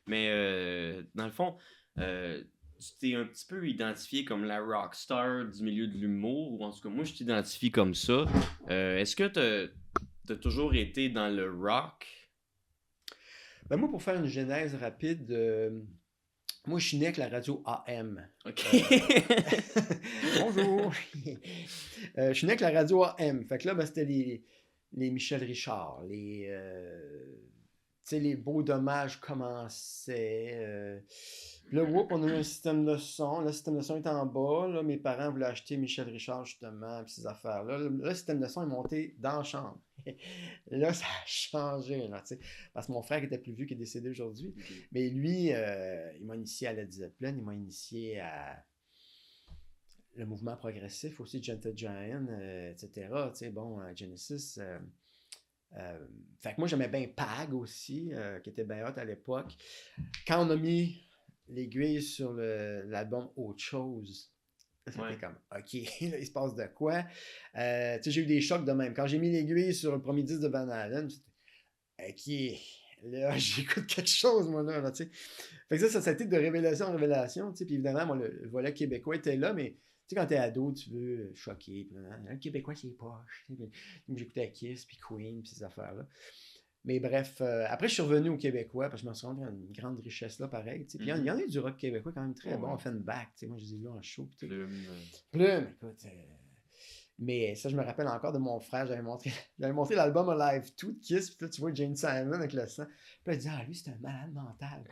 Mais dans le fond, tu t'es un petit peu identifié comme la rockstar du milieu de l'humour. Ou en tout cas, moi, je t'identifie comme ça. Est-ce que tu as toujours été dans le rock? Ben moi, pour faire une genèse rapide, moi, je suis né avec la radio AM. OK. Bonjour! Je suis né avec la radio AM. Fait que là, ben, c'était les Michel Richard, tu sais, les beaux dommages commençaient. Puis là, whoop, on a eu un système de son. Le système de son est en bas. Là, mes parents voulaient acheter Michel Richard, justement, puis ces affaires-là. Là, le système de son est monté dans la chambre. Là, ça a changé, là, tu sais. Parce que mon frère qui était plus vieux, qui est décédé aujourd'hui. Okay. Mais lui, il m'a initié à Led Zeppelin, il m'a initié à le mouvement progressif aussi, Gentle Giant, etc. Tu sais, bon, Genesis. Fait que moi, j'aimais bien Pag aussi, qui était bien hot à l'époque. Quand on a mis l'aiguille sur l'album Autre chose, c'était comme, OK, là, il se passe de quoi? Tu sais, j'ai eu des chocs de même. Quand j'ai mis l'aiguille sur le premier disque de Van Halen, OK, là, j'écoute quelque chose, moi, là, tu sais. Fait que ça a été de révélation en révélation, tu sais. Puis évidemment, moi, le volet québécois était là, mais tu sais, quand t'es ado, tu veux choquer. Puis, le Québécois, c'est poche. J'écoutais Kiss, puis Queen, puis ces affaires-là. Mais bref, après, je suis revenu au Québécois, parce que je me suis rendu compte qu'il y a une grande richesse là, pareil. Puis il y en a eu du rock québécois quand même très bon. Offenbach, tu sais, moi, je les ai vus en show. Plume, écoute. Mais ça, je me rappelle encore de mon frère. J'avais montré l'album Alive 2 de Kiss. Puis là, tu vois Jane Simon avec le sang. Puis là, il dit, ah, lui, c'est un malade mental.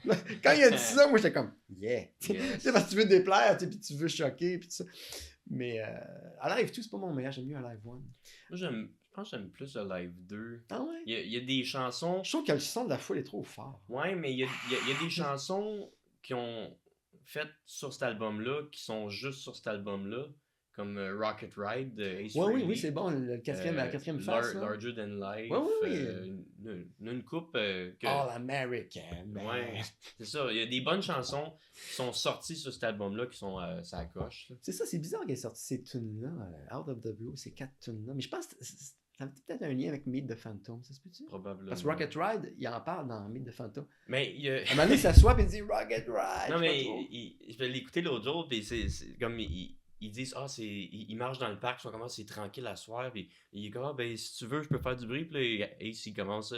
Quand il a dit ça, moi, j'étais comme, yeah. Tu sais, parce que tu veux déplaire, puis tu veux choquer, puis tout ça. Mais Alive 2, c'est pas mon meilleur. J'aime mieux Alive 1. Moi, je pense que j'aime plus Alive 2. Ah ouais? Il y a des chansons. Je trouve que le son de la foule est trop fort. Ouais, mais il y a des chansons qui ont fait sur cet album-là, qui sont juste sur cet album-là. Comme Rocket Ride de Ace Frehley. Oui, c'est bon, la quatrième face. Larger Than Life. Une coupe que... All American. Ouais, c'est ça. Il y a des bonnes chansons qui sont sorties sur cet album-là qui sont ça coche. C'est ça, c'est bizarre qu'elle ait sorti ces tunes-là, Out of the Blue, ces 4 tunes-là. Mais je pense que ça a peut-être un lien avec Meet the Phantom, ça se peut-tu? Probablement. Parce que Rocket Ride, il en parle dans Meet the Phantom. Mais il y a... À un moment donné, il s'assoit et il dit Rocket Ride. Non, mais je vais l'écouter l'autre jour, puis c'est comme... Ils disent, ils marchent dans le parc, ils sont comme, c'est tranquille à soir, puis il est comme, ben, si tu veux, je peux faire du bruit, puis là, Ace, il commence,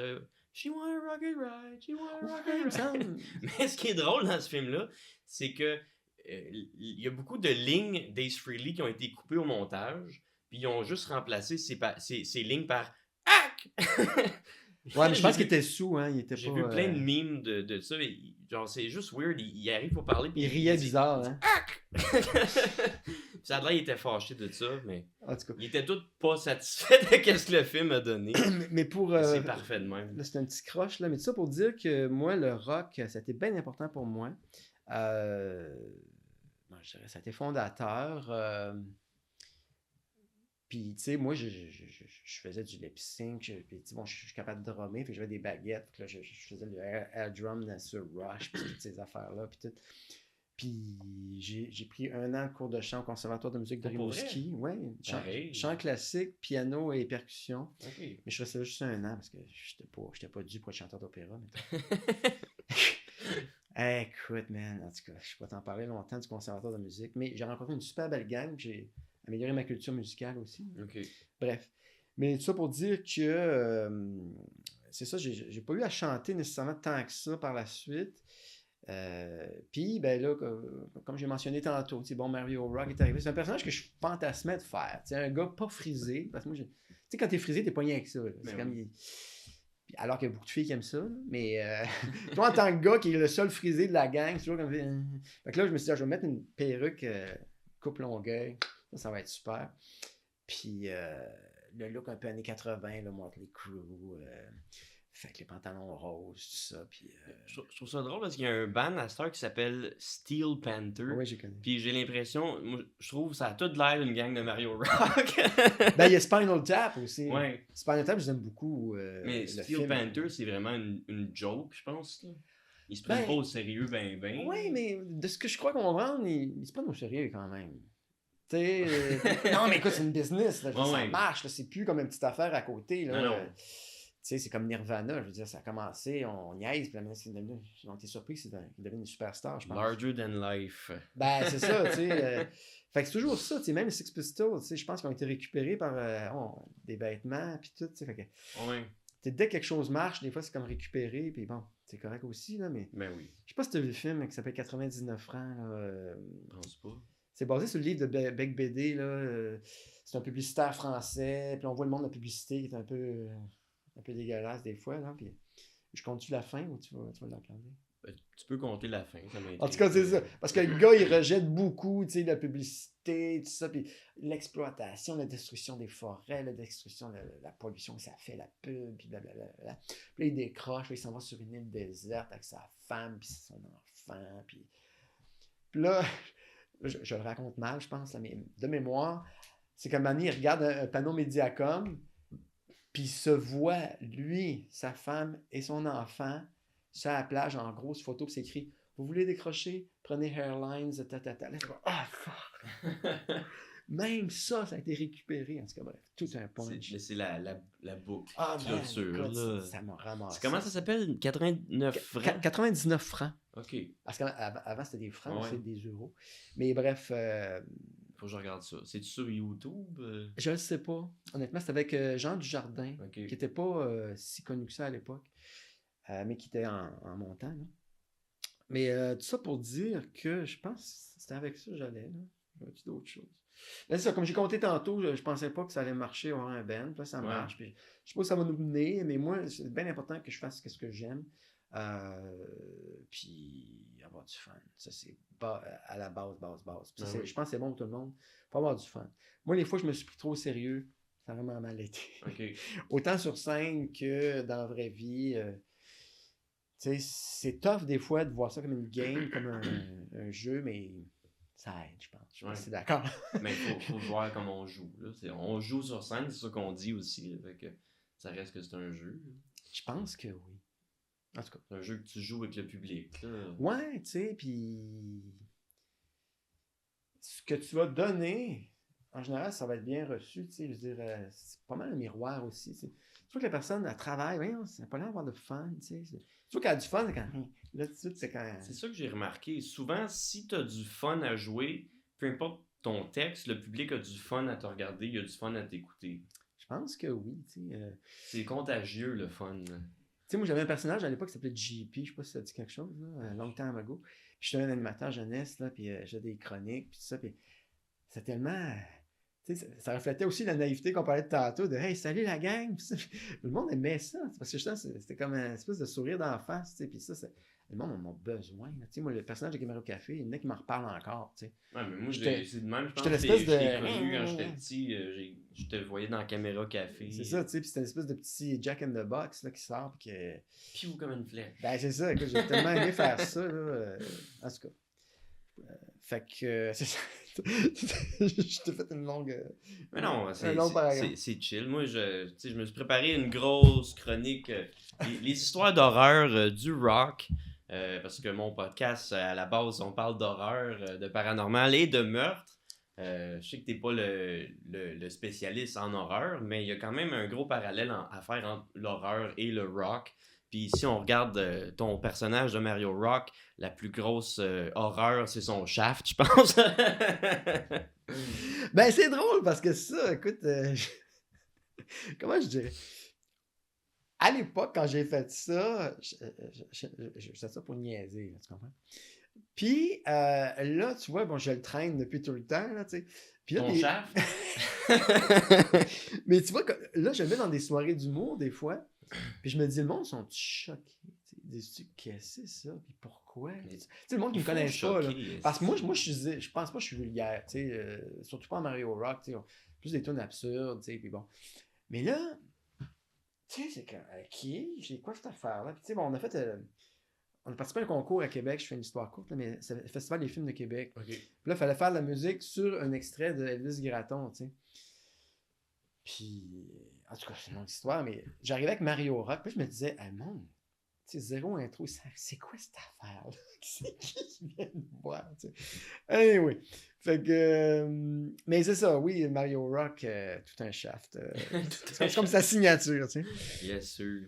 she want a rocket ride, she want a rocket ride. Mais ce qui est drôle dans ce film-là, c'est que il y a beaucoup de lignes d'Ace Frehley qui ont été coupées au montage, puis ils ont juste remplacé ces lignes par hack. Ouais, mais je pense qu'il était sous, hein. J'ai vu plein de mimes de ça. Genre, c'est juste weird. Il arrive pour parler. Il riait bizarre, hein. Ça a l'air qu'il était fâché de ça, mais. En tout cas. Il était tout pas satisfait de ce que le film a donné. mais pour. C'est parfait de même. Là, c'est un petit croche, là. Mais tout ça pour dire que moi, le rock, ça a été bien important pour moi. Je dirais, ça a été fondateur. Puis, tu sais, moi, je faisais du lip sync. Puis, bon, je suis capable de drummer. Puis, j'avais des baguettes. Puis là, je faisais le air drum sur Rush. Puis, toutes ces affaires-là. Puis, tout. Puis, j'ai pris 1 an de cours de chant au Conservatoire de musique de Rimouski. Ouais, chant classique, piano et percussion. Okay. Mais je restais juste 1 an parce que j'étais pas dû pour être chanteur d'opéra. Écoute, man, en tout cas, je ne peux pas t'en parler longtemps du Conservatoire de musique. Mais j'ai rencontré une super belle gang. J'ai amélioré ma culture musicale aussi. Okay. Bref. Mais tout ça pour dire que c'est ça, j'ai pas eu à chanter nécessairement tant que ça par la suite. Puis, ben là, comme j'ai mentionné tantôt, bon, Mario Rock est arrivé. C'est un personnage que je fantasmais de faire. C'est un gars pas frisé. Parce que moi, tu sais, quand t'es frisé, t'es pas rien avec ça. C'est comme. Alors qu'il y a beaucoup de filles qui aiment ça. Là. Mais toi, en tant que gars qui est le seul frisé de la gang, c'est toujours comme. Fait que là, je me suis dit, je vais mettre une perruque coupe longueuil. Ça va être super. Puis le look un peu années 80, là, Motley Crue. Fait que les pantalons roses, tout ça. Puis, je trouve ça drôle parce qu'il y a un band à Star qui s'appelle Steel Panther. Oui, j'ai connu. Puis j'ai l'impression, moi, je trouve que ça a tout l'air d'une gang de Mario Rock. Ben, il y a Spinal Tap aussi. Ouais. Spinal Tap, je l'aime beaucoup. Mais Steel Panther, c'est vraiment une joke, je pense. Là. Ils se prennent pas au sérieux, ben. Oui, mais de ce que je crois qu'on vend, ils se prennent au sérieux quand même. Non, mais écoute, c'est une business. Là, ça marche. Là, c'est plus comme une petite affaire à côté. Là. Non. C'est comme Nirvana, je veux dire, ça a commencé, on niaise, puis la minute c'est devenu, on était surpris qu'il devienne une superstar, je pense. Larger than life. Ben, c'est ça, tu sais. Fait que c'est toujours ça, tu sais, même les Sex Pistols, tu sais, je pense qu'ils ont été récupérés par des vêtements, puis tout, tu sais, fait que... Dès que quelque chose marche, des fois, c'est comme récupéré, puis bon, c'est correct aussi, là, mais... Ben oui. Je sais pas si tu as vu le film qui s'appelle 99 francs, là. Je pense pas. C'est basé sur le livre de Beck BD, là. C'est un publicitaire français, puis on voit le monde de la publicité qui est un peu dégueulasse des fois, là, puis je compte-tu la fin ou tu vas la regarder? Ben, tu peux compter la fin, ça m'intéresse. En tout cas, c'est ça. Parce que le gars, il rejette beaucoup, tu sais, la publicité, tout ça, puis l'exploitation, la destruction des forêts, la destruction de la pollution que ça fait, la pub, puis blablabla. Puis là, il décroche, là, il s'en va sur une île déserte avec sa femme, puis son enfant, puis là, je le raconte mal, je pense, là, mais de mémoire, c'est comme Manny, il regarde un panneau Mediacom, puis il se voit, lui, sa femme et son enfant, sur la plage, en grosse photo, puis c'est écrit « Vous voulez décrocher? Prenez Airlines, tatata. » Là, je vois « Ah, fuck! » Même ça a été récupéré. En tout cas, bref, tout un punch. C'est la boucle. Ah, clôture, là. Ça m'a ramassé. Comment ça s'appelle? 89 francs? 99 francs. OK. Parce qu'avant, c'était des francs, c'est des euros. Mais bref... Faut que je regarde ça. C'est-tu sur YouTube? Je le sais pas. Honnêtement, c'était avec Jean Dujardin, qui était pas si connu que ça à l'époque, mais qui était en montant. Là. Mais tout ça pour dire que je pense que c'était avec ça que j'allais. J'avais-tu d'autres choses? Là, c'est ça, comme j'ai compté tantôt, je pensais pas que ça allait marcher avoir un band. Là, ça marche. Puis, je sais pas où ça va nous mener, mais moi, c'est bien important que je fasse ce que j'aime. Puis avoir du fun. Ça, c'est à la base. Puis je pense que c'est bon pour tout le monde. Faut avoir du fun. Moi, les fois, je me suis pris trop au sérieux. Ça a vraiment mal été. Okay. Autant sur scène que dans la vraie vie. C'est tough des fois de voir ça comme une game, comme un jeu, mais ça aide, je pense. Je suis assez d'accord. Mais il faut voir comment on joue. Là. On joue sur scène, c'est ça qu'on dit aussi. Fait que ça reste que c'est un jeu. Là. Je pense que oui. En tout cas. C'est un jeu que tu joues avec le public. Là. Ouais, tu sais, puis ce que tu vas donner, en général, ça va être bien reçu, tu sais, je veux dire, c'est pas mal un miroir aussi, tu sais. Tu vois que la personne, elle travaille, voyons, ça n'a pas l'air d'avoir de fun, tu sais. Tu vois qu'elle a du fun, c'est quand... Là, tout de suite, c'est quand... C'est ça que j'ai remarqué. Souvent, si tu as du fun à jouer, peu importe ton texte, le public a du fun à te regarder, il a du fun à t'écouter. Je pense que oui, tu sais. C'est contagieux, le fun. Tu sais, moi, j'avais un personnage à l'époque qui s'appelait JP, je sais pas si ça dit quelque chose, là, long time ago. Puis j'étais un animateur jeunesse, là, puis j'ai des chroniques, puis tout ça, puis c'est tellement... Tu sais, ça reflétait aussi la naïveté qu'on parlait de tantôt, de « Hey, salut la gang! » Le monde aimait ça, parce que justement, c'était comme une espèce de sourire d'en face, tu sais, puis ça, le monde en a besoin. Tu sais, moi, le personnage de Caméra Café, il y en a qui m'en reparlent encore, tu sais. Ouais, mais moi, c'est de même, je pense que l'espèce je t'ai connu quand j'étais petit, je te voyais dans Caméra Café. C'est ça, tu sais, puis c'était une espèce de petit Jack in the Box, là, qui sort, puis que... Piou comme une flèche. Ben, c'est ça, écoute, j'ai tellement aimé faire ça, là, en tout cas. Fait que, c'est ça. Je t'ai fait une longue... Mais non, c'est chill. Moi, je me suis préparé une grosse chronique. Les histoires d'horreur du rock. Parce que mon podcast, à la base, on parle d'horreur, de paranormal et de meurtre. Je sais que t'es pas le spécialiste en horreur, mais il y a quand même un gros parallèle à faire entre l'horreur et le rock. Puis si on regarde ton personnage de Mario Rock, la plus grosse horreur, c'est son shaft, je pense. Ben, c'est drôle parce que ça, écoute, Comment je dirais? À l'époque, quand j'ai fait ça, je faisais ça pour niaiser, là, tu comprends? Puis là, tu vois, bon, je le traîne depuis tout le temps, là, tu sais. Puis là, Ton shaft? mais tu vois, là, je le mets dans des soirées d'humour, des fois, puis je me dis, le monde sont choqués. Dis-tu, qu'est-ce que c'est ça? Puis pourquoi? Tu sais, le monde qui Il me faut connaisse pas, là. choquer. Parce que moi je pense pas que je suis vulgaire, tu sais. Surtout pas en Mario Rock, tu sais. Plus des tunes absurdes, tu sais, puis bon. Mais là, tu sais, c'est que, OK, j'ai quoi cette affaire-là? Puis tu sais, bon, on a participé à un concours à Québec, je fais une histoire courte, là, mais c'est le Festival des films de Québec. OK. Puis là, il fallait faire de la musique sur un extrait de Elvis Gratton, tu sais. Puis, en tout cas, c'est une longue histoire, mais j'arrivais avec Mario Rock, puis je me disais, ah mon, tu sais, zéro intro, c'est quoi cette affaire-là? C'est qui vient me voir, tu sais? Anyway, fait que, mais c'est ça, oui, Mario Rock, tout un shaft. C'est comme sa signature, tu sais. Bien sûr.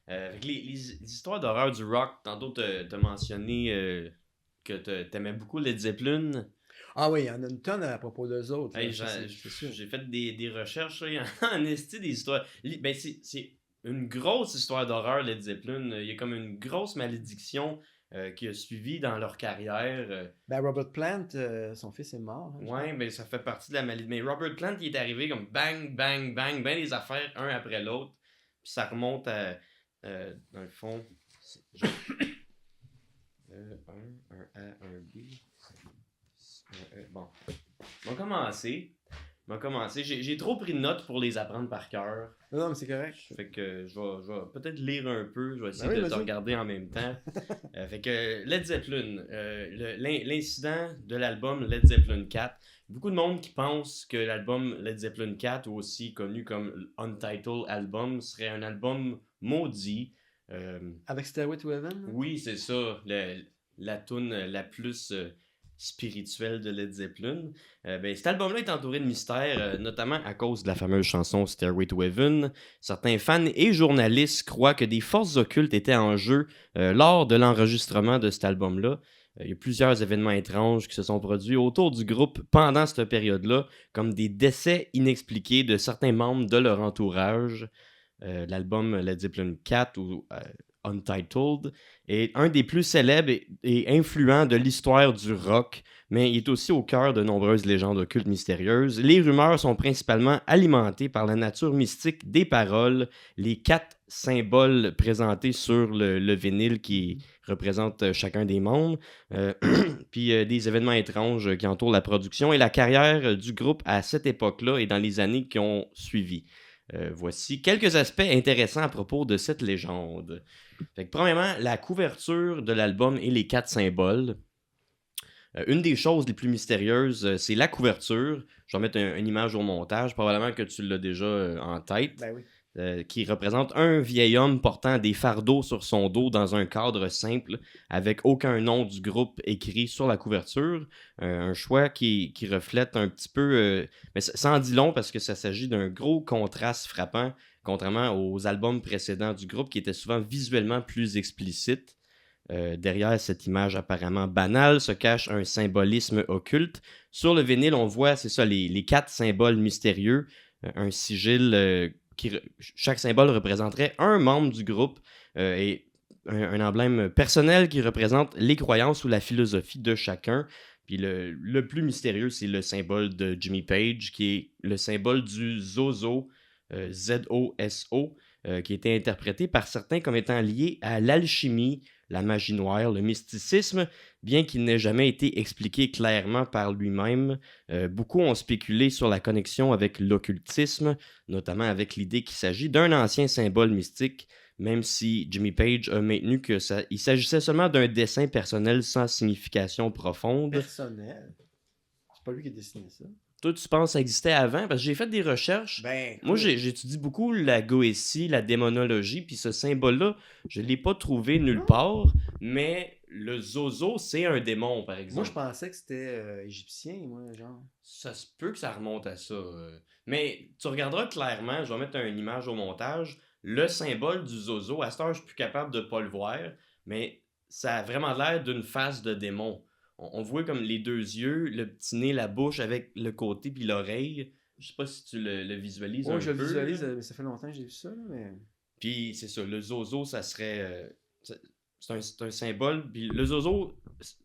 Fait que les histoires d'horreur du rock, tantôt t'as mentionné que t'aimais beaucoup Led Zeppelin. Ah oui, il y en a une tonne à propos d'eux autres, là, Hey, c'est sûr. j'ai fait des recherches, là, il y en a en esti des histoires. Ben, c'est une grosse histoire d'horreur, Led Zeppelin. Il y a comme une grosse malédiction qui a suivi dans leur carrière. Ben, Robert Plant, son fils est mort, hein, je Ouais, pense. ben ça fait partie de la malédiction. Mais Robert Plant, il est arrivé comme bang, bang, bang, ben les affaires, un après l'autre. Puis ça remonte à, dans le fond, genre, un A, un B. Bon, on va commencer. J'ai trop pris de notes pour les apprendre par cœur. Non, mais c'est correct. Fait que je vais peut-être lire un peu. Je vais essayer Ben oui, de te vas-y. regarder en même temps. Fait que Led Zeppelin, l'incident de l'album Led Zeppelin 4. Beaucoup de monde qui pense que l'album Led Zeppelin 4, ou aussi connu comme Untitled Album, serait un album maudit. Avec Stairway to Heaven, là? Oui, c'est ça. La tune la plus spirituelle de Led Zeppelin. Ben, cet album-là est entouré de mystères, notamment à cause de la fameuse chanson Stairway to Heaven. Certains fans et journalistes croient que des forces occultes étaient en jeu lors de l'enregistrement de cet album-là. Il y a plusieurs événements étranges qui se sont produits autour du groupe pendant cette période-là, comme des décès inexpliqués de certains membres de leur entourage. L'album Led Zeppelin 4 ou Untitled est un des plus célèbres et influents de l'histoire du rock, mais il est aussi au cœur de nombreuses légendes occultes mystérieuses. Les rumeurs sont principalement alimentées par la nature mystique des paroles, les 4 symboles présentés sur le vinyle qui représentent chacun des membres, puis des événements étranges qui entourent la production et la carrière du groupe à cette époque-là et dans les années qui ont suivi. Voici quelques aspects intéressants à propos de cette légende. Fait que, premièrement, la couverture de l'album et les 4 symboles. Une des choses les plus mystérieuses, c'est la couverture. Je vais mettre une image au montage, probablement que tu l'as déjà en tête. Ben oui. Qui représente un vieil homme portant des fardeaux sur son dos dans un cadre simple, avec aucun nom du groupe écrit sur la couverture. Un choix qui reflète un petit peu, mais ça en dit long parce que ça s'agit d'un gros contraste frappant, contrairement aux albums précédents du groupe qui étaient souvent visuellement plus explicites. Derrière cette image apparemment banale se cache un symbolisme occulte. Sur le vinyle, on voit, c'est ça, les 4 symboles mystérieux, un sigil chaque symbole représenterait un membre du groupe et un emblème personnel qui représente les croyances ou la philosophie de chacun. Puis le plus mystérieux, c'est le symbole de Jimmy Page, qui est le symbole du Zozo, Z-O-S-O, qui était interprété par certains comme étant lié à l'alchimie, la magie noire, le mysticisme, bien qu'il n'ait jamais été expliqué clairement par lui-même. Beaucoup ont spéculé sur la connexion avec l'occultisme, notamment avec l'idée qu'il s'agit d'un ancien symbole mystique, même si Jimmy Page a maintenu qu'il s'agissait seulement d'un dessin personnel sans signification profonde. Personnel. C'est pas lui qui a dessiné ça. Toi, tu penses que ça existait avant? Parce que j'ai fait des recherches. Ben, Moi, cool. j'étudie beaucoup la goétie, la démonologie, puis ce symbole-là, je ne l'ai pas trouvé nulle Non. part, mais le zozo, c'est un démon, par exemple. Moi, je pensais que c'était égyptien, moi, genre. Ça se peut que ça remonte à ça. Mais tu regarderas clairement, je vais mettre une image au montage, le symbole du zozo, à cette heure, je suis plus capable de ne pas le voir, mais ça a vraiment l'air d'une face de démon. On voit comme les deux yeux, le petit nez, la bouche avec le côté puis l'oreille. Je sais pas si tu le visualises Oh, un je le peu. visualise, Là. mais ça fait longtemps que j'ai vu ça, là, mais... Puis c'est ça, le zozo, ça serait. C'est un symbole. Puis le zozo,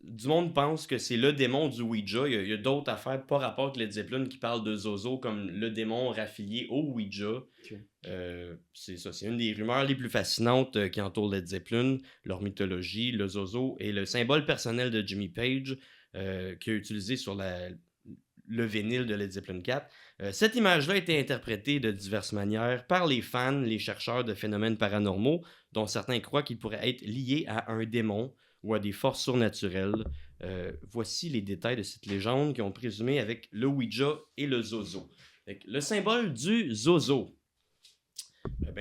du monde pense que c'est le démon du Ouija. Il y a d'autres affaires, pas rapport avec Led Zeppelin, qui parlent de zozo comme le démon raffilié au Ouija. Ok. C'est ça, c'est une des rumeurs les plus fascinantes qui entourent Led Zeppelin, leur mythologie, le zozo et le symbole personnel de Jimmy Page qui a utilisé sur le vinyle de Led Zeppelin 4. Cette image-là a été interprétée de diverses manières par les fans, les chercheurs de phénomènes paranormaux, dont certains croient qu'il pourrait être lié à un démon ou à des forces surnaturelles. Voici les détails de cette légende qui ont présumé avec le Ouija et le zozo. Le symbole du zozo.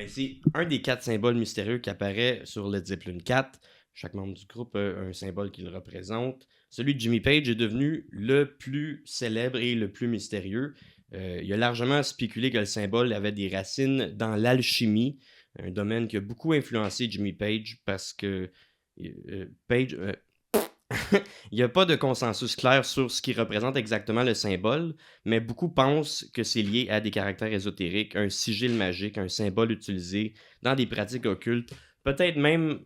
C'est un des 4 symboles mystérieux qui apparaît sur Led Zeppelin 4. Chaque membre du groupe a un symbole qui le représente. Celui de Jimmy Page est devenu le plus célèbre et le plus mystérieux. Il a largement spéculé que le symbole avait des racines dans l'alchimie, un domaine qui a beaucoup influencé Jimmy Page parce que Page... Il n'y a pas de consensus clair sur ce qui représente exactement le symbole, mais beaucoup pensent que c'est lié à des caractères ésotériques, un sigil magique, un symbole utilisé dans des pratiques occultes, peut-être même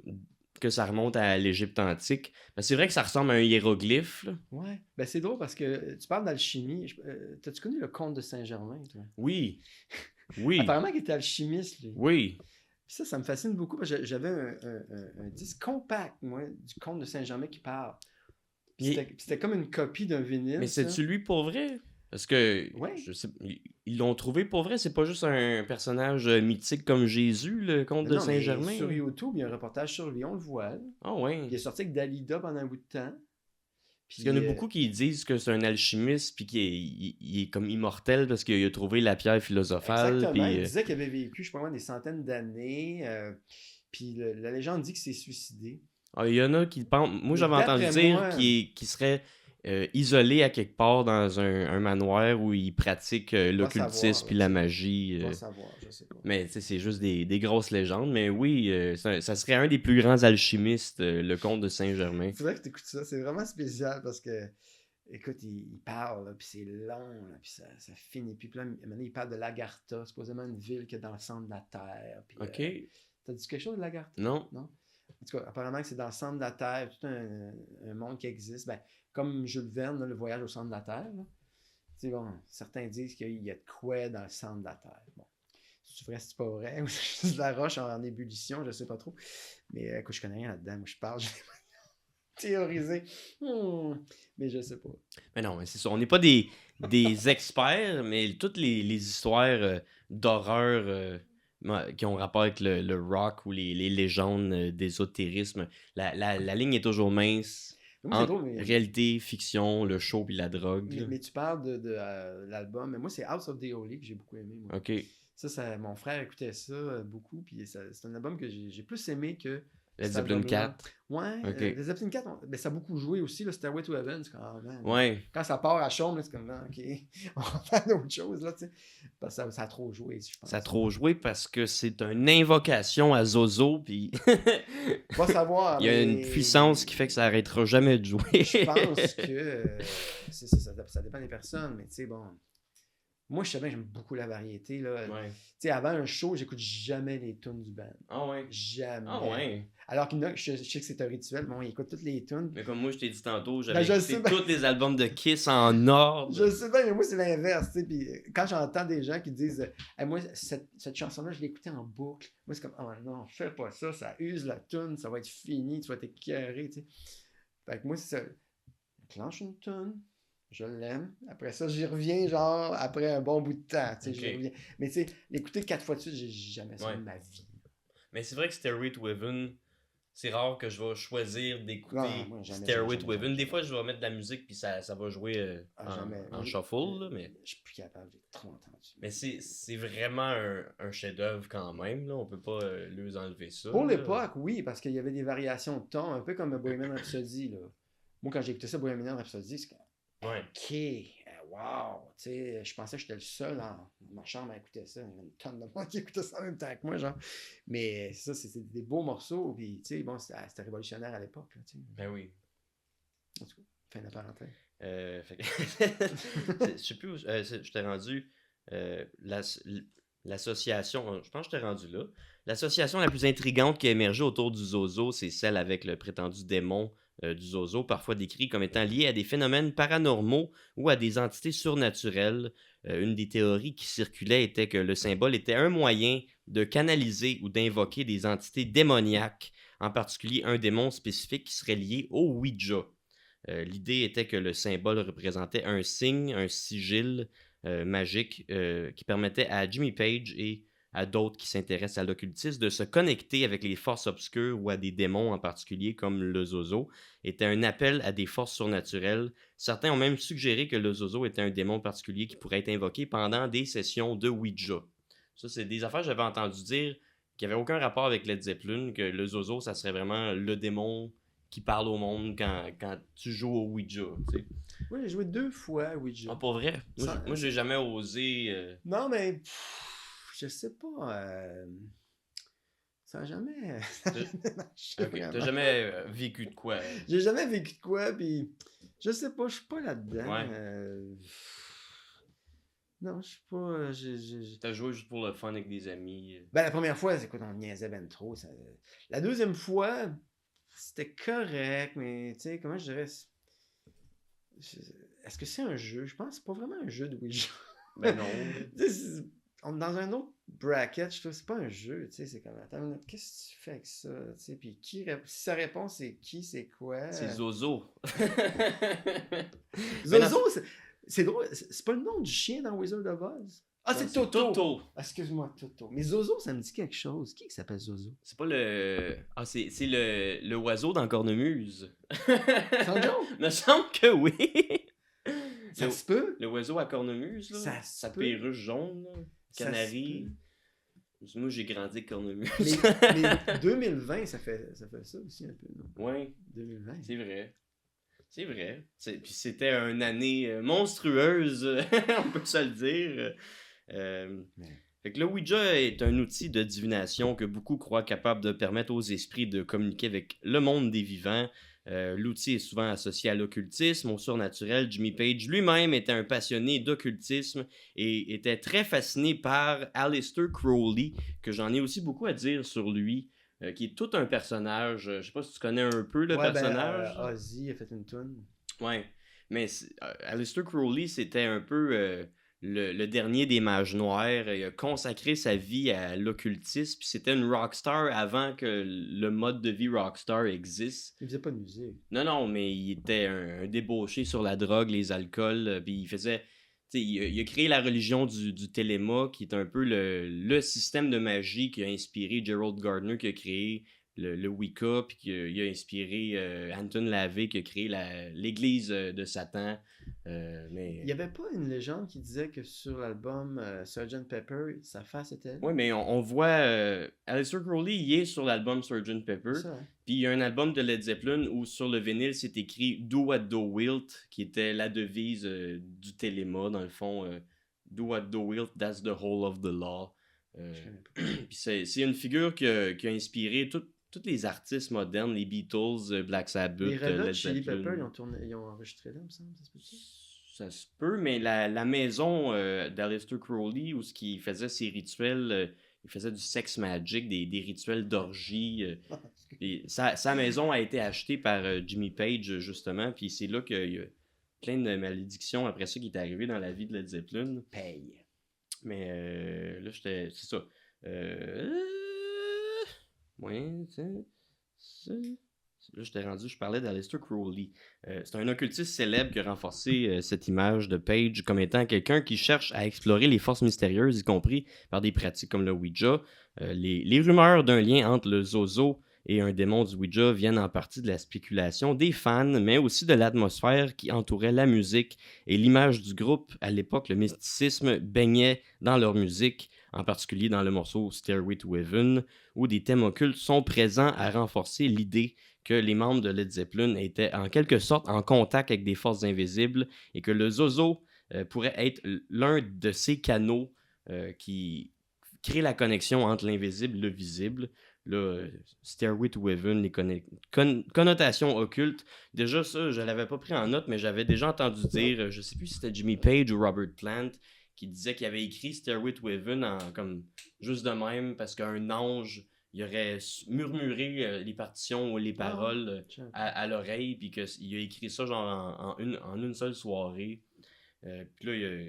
que ça remonte à l'Égypte antique. Mais c'est vrai que ça ressemble à un hiéroglyphe. Là. Ouais, ben c'est drôle parce que tu parles d'alchimie. T'as-tu connu le comte de Saint-Germain, toi? Oui, oui, Apparemment qu'il était alchimiste, lui. oui. Puis ça me fascine beaucoup parce que j'avais un disque compact, moi, du comte de Saint-Germain qui parle. Puis c'était comme une copie d'un vinyle. Mais ça. c'est-tu lui pour vrai? Parce que Ouais. je sais, ils l'ont trouvé pour vrai, c'est pas juste un personnage mythique comme Jésus, le comte de Non, mais Saint-Germain. sur YouTube, il y a un reportage sur lui, on le voit. Là. Ah ouais. Il est sorti avec Dalida pendant un bout de temps. Puis il y en a beaucoup qui disent que c'est un alchimiste puis qu'il est comme immortel parce qu'il a trouvé la pierre philosophale. Exactement. Puis, Il disait qu'il avait vécu, je sais pas moi, des centaines d'années. Puis la légende dit qu'il s'est suicidé. il y en a qui pensent. Moi, j'avais entendu D'après dire moi- qu'il serait isolé à quelque part dans un manoir où il pratique l'occultisme savoir, puis là, la magie. On va savoir, je sais pas. Mais tu sais, c'est juste des grosses légendes. Mais oui, ça serait un des plus grands alchimistes, le comte de Saint-Germain. C'est vrai que tu écoutes ça, c'est vraiment spécial parce que, écoute, il parle, là, puis c'est long, là, puis ça finit. Puis là, maintenant, il parle de Lagartha, supposément une ville qui est dans le centre de la Terre. Puis, Ok. T'as dit quelque chose de Lagartha? Non. En tout cas, apparemment que c'est dans le centre de la Terre, tout un monde qui existe. Ben, comme Jules Verne, là, le voyage au centre de la Terre. Là. Bon, certains disent qu'il y a de quoi dans le centre de la Terre. Bon, c'est vrai, c'est pas vrai, ou c'est juste de la roche en ébullition, je sais pas trop. Mais écoute, je connais rien là-dedans. Moi, je parle, j'ai théorisé. Mais je sais pas. Mais non, mais c'est ça. On n'est pas des experts, mais toutes les histoires d'horreur qui ont rapport avec le rock ou les légendes d'ésotérisme, la ligne est toujours mince. Moi, c'est Entre drôle, mais, réalité, fiction, le show puis la drogue. mais tu parles de l'album. Mais moi, c'est House of the Holy que j'ai beaucoup aimé. Moi. Ok. Ça, mon frère écoutait ça beaucoup. Puis c'est un album que j'ai plus aimé que. Led cet Zeppelin album-là. 4. Ouais, Ok. Led Zeppelin 4, ça a beaucoup joué aussi, le Stairway to Heaven, c'est quand même. Ouais. Quand ça part à chambre, là, c'est comme, ok, on va faire d'autres choses, là, tu sais. Parce que ça a trop joué, je pense. Ça a trop joué parce que c'est une invocation à Zozo, puis Pas savoir. il y a une puissance qui fait que ça arrêtera jamais de jouer. Je pense que ça dépend des personnes, mais tu sais, bon. Moi, je sais bien, j'aime beaucoup la variété, là. Ouais. Tu sais, avant un show, j'écoute jamais les tunes du band. Ah ouais. Jamais. Ah ouais. Alors que je sais que c'est un rituel, bon, ils écoutent toutes les tunes. Mais comme moi, je t'ai dit tantôt, Ben, j'avais je écouté sais bien. tous les albums de Kiss en ordre. Je sais bien, mais moi, c'est l'inverse, tu sais. Puis quand j'entends des gens qui disent hey, moi, cette chanson-là, je l'ai écoutée en boucle. Moi, c'est comme, oh non, fais pas ça, ça use la tune, ça va être fini, tu vas être écœuré, tu sais. Fait que moi, c'est ça. Clenche une tune, je l'aime. Après ça, j'y reviens, genre, après un bon bout de temps, tu sais, j'y Ok. reviens. Mais tu sais, l'écouter 4 fois de suite, j'ai jamais ça Ouais. de ma vie. Mais c'est vrai que Stairway to Heaven, c'est rare que je vais choisir d'écouter Non, moi, jamais, Stairway jamais, to Heaven. jamais, Des jamais. fois, je vais mettre de la musique puis ça va jouer Jamais. en shuffle, là, mais... Je suis plus capable, j'ai trop entendu. Mais c'est vraiment un chef-d'œuvre quand même, là. On peut pas lui enlever ça. Pour là. l'époque, oui, parce qu'il y avait des variations de ton, un peu comme Bohemian Rhapsody, là. Moi, quand j'ai écouté ça, Bohemian Rhapsody, c'est comme, Ouais. OK, wow, tu sais, je pensais que j'étais le seul dans ma chambre à écouter ça. Il y avait une tonne de monde qui écoutait ça en même temps que moi, genre. Mais ça, c'était des beaux morceaux, puis, tu sais, bon, c'était révolutionnaire à l'époque, là, tu sais. Ben oui. En tout cas, fin de la parenthèse. Fait que- je sais plus où je t'ai rendu. l'association, je pense que je t'ai rendu là. L'association la plus intrigante qui a émergé autour du Zozo, c'est celle avec le prétendu démon du Zozo, parfois décrit comme étant lié à des phénomènes paranormaux ou à des entités surnaturelles. Une des théories qui circulait était que le symbole était un moyen de canaliser ou d'invoquer des entités démoniaques, en particulier un démon spécifique qui serait lié au Ouija. L'idée était que le symbole représentait un signe, un sigil magique qui permettait à Jimmy Page et à d'autres qui s'intéressent à l'occultisme de se connecter avec les forces obscures ou à des démons en particulier comme le Zozo. Était un appel à des forces surnaturelles. Certains ont même suggéré que le Zozo était un démon particulier qui pourrait être invoqué pendant des sessions de Ouija. Ça, c'est des affaires que j'avais entendu dire qui n'avaient aucun rapport avec Led Zeppelin, que le Zozo, ça serait vraiment le démon qui parle au monde quand tu joues au Ouija, tu sais. Oui, j'ai joué 2 fois à Ouija. Ah, pour vrai? Moi, j'ai jamais osé... Non, mais je sais pas. Ça n'a jamais. T'as jamais vécu de quoi? J'ai jamais vécu de quoi, puis je sais pas, je suis pas là-dedans. Ouais. Non, je suis pas. T'as joué juste pour le fun avec des amis? Ben, la première fois, c'est quoi, on niaisait ben trop. La deuxième fois, c'était correct, mais tu sais, comment je dirais. Est-ce que c'est un jeu? Je pense que c'est pas vraiment un jeu de Ouija. Ben non. On est dans un autre bracket, je trouve que c'est pas un jeu, tu sais, c'est comme, attends une minute, qu'est-ce que tu fais avec ça, tu sais, puis si sa réponse c'est qui, c'est quoi? C'est Zozo. Zozo, c'est drôle, c'est pas le nom du chien dans Wizard of Oz? Ah, c'est Toto! Ah, excuse-moi, Toto. Mais Zozo, ça me dit quelque chose. Qui s'appelle Zozo? C'est pas le... Ah, c'est le oiseau dans Cornemuse. Sans joke? Me semble que oui. Ça se peut? Le oiseau à cornemuse, là. Sa perruche jaune, là. Canari. Moi, j'ai grandi avec cornemuse. mais 2020, ça fait ça aussi un peu, non? Oui. 2020. C'est vrai. C'est vrai. Puis c'était une année monstrueuse, on peut se le dire. Fait que le Ouija est un outil de divination que beaucoup croient capable de permettre aux esprits de communiquer avec le monde des vivants. L'outil est souvent associé à l'occultisme, au surnaturel. Jimmy Page lui-même était un passionné d'occultisme et était très fasciné par Aleister Crowley, que j'en ai aussi beaucoup à dire sur lui, qui est tout un personnage. Je sais pas si tu connais un peu le personnage. Ozzy a fait une toune. Ouais, mais Aleister Crowley, c'était un peu le dernier des mages noirs. Il a consacré sa vie à l'occultisme, puis c'était une rockstar avant que le mode de vie rockstar existe. Il faisait pas de musique. Non, mais il était un débauché sur la drogue, les alcools, puis il faisait... Il a créé la religion du Téléma, qui est un peu le système de magie qui a inspiré Gerald Gardner, qui a créé le Wicca, puis qui a inspiré Anton LaVey, qui a créé l'église de Satan. Mais... Il y avait pas une légende qui disait que sur l'album Sgt. Pepper, sa face était... Oui, mais on voit... Aleister Crowley, il est sur l'album Sgt. Pepper. Hein? Puis il y a un album de Led Zeppelin où sur le vinyle, c'est écrit Do What Thou Wilt, qui était la devise du Téléma, dans le fond. Do What Thou Wilt, that's the whole of the law. Puis c'est une figure qui a inspiré tous les artistes modernes, les Beatles, Black Sabbath, les Red Hot Led Chili Zeppelin. Pepper, ils ont enregistré là, il me semble, ça se peut-tu? Ça se peut, mais la maison d'Aleister Crowley, où il faisait ses rituels, il faisait du sex magic, des rituels d'orgie. Et sa maison a été achetée par Jimmy Page, justement, puis c'est là qu'il y a plein de malédictions après ça qui est arrivé dans la vie de Led Zeppelin. Paye. Mais là, c'est ça. Ouais, là, je parlais d'Aleister Crowley. C'est un occultiste célèbre qui a renforcé cette image de Page comme étant quelqu'un qui cherche à explorer les forces mystérieuses, y compris par des pratiques comme le Ouija. Les rumeurs d'un lien entre le Zozo et un démon du Ouija viennent en partie de la spéculation des fans, mais aussi de l'atmosphère qui entourait la musique et l'image du groupe. À l'époque, le mysticisme baignait dans leur musique, en particulier dans le morceau Stairway to Heaven, où des thèmes occultes sont présents à renforcer l'idée que les membres de Led Zeppelin étaient en quelque sorte en contact avec des forces invisibles et que le Zozo pourrait être l'un de ces canaux qui crée la connexion entre l'invisible et le visible. Là, Stairway to Heaven, les connotations occultes. Déjà, ça, je l'avais pas pris en note, mais j'avais déjà entendu dire, je sais plus si c'était Jimmy Page ou Robert Plant, qui disait qu'il avait écrit Stairway to Heaven comme juste de même parce qu'un ange il aurait murmuré les partitions ou les paroles à l'oreille, puis qu'il a écrit ça genre en une seule soirée. Puis là, il y a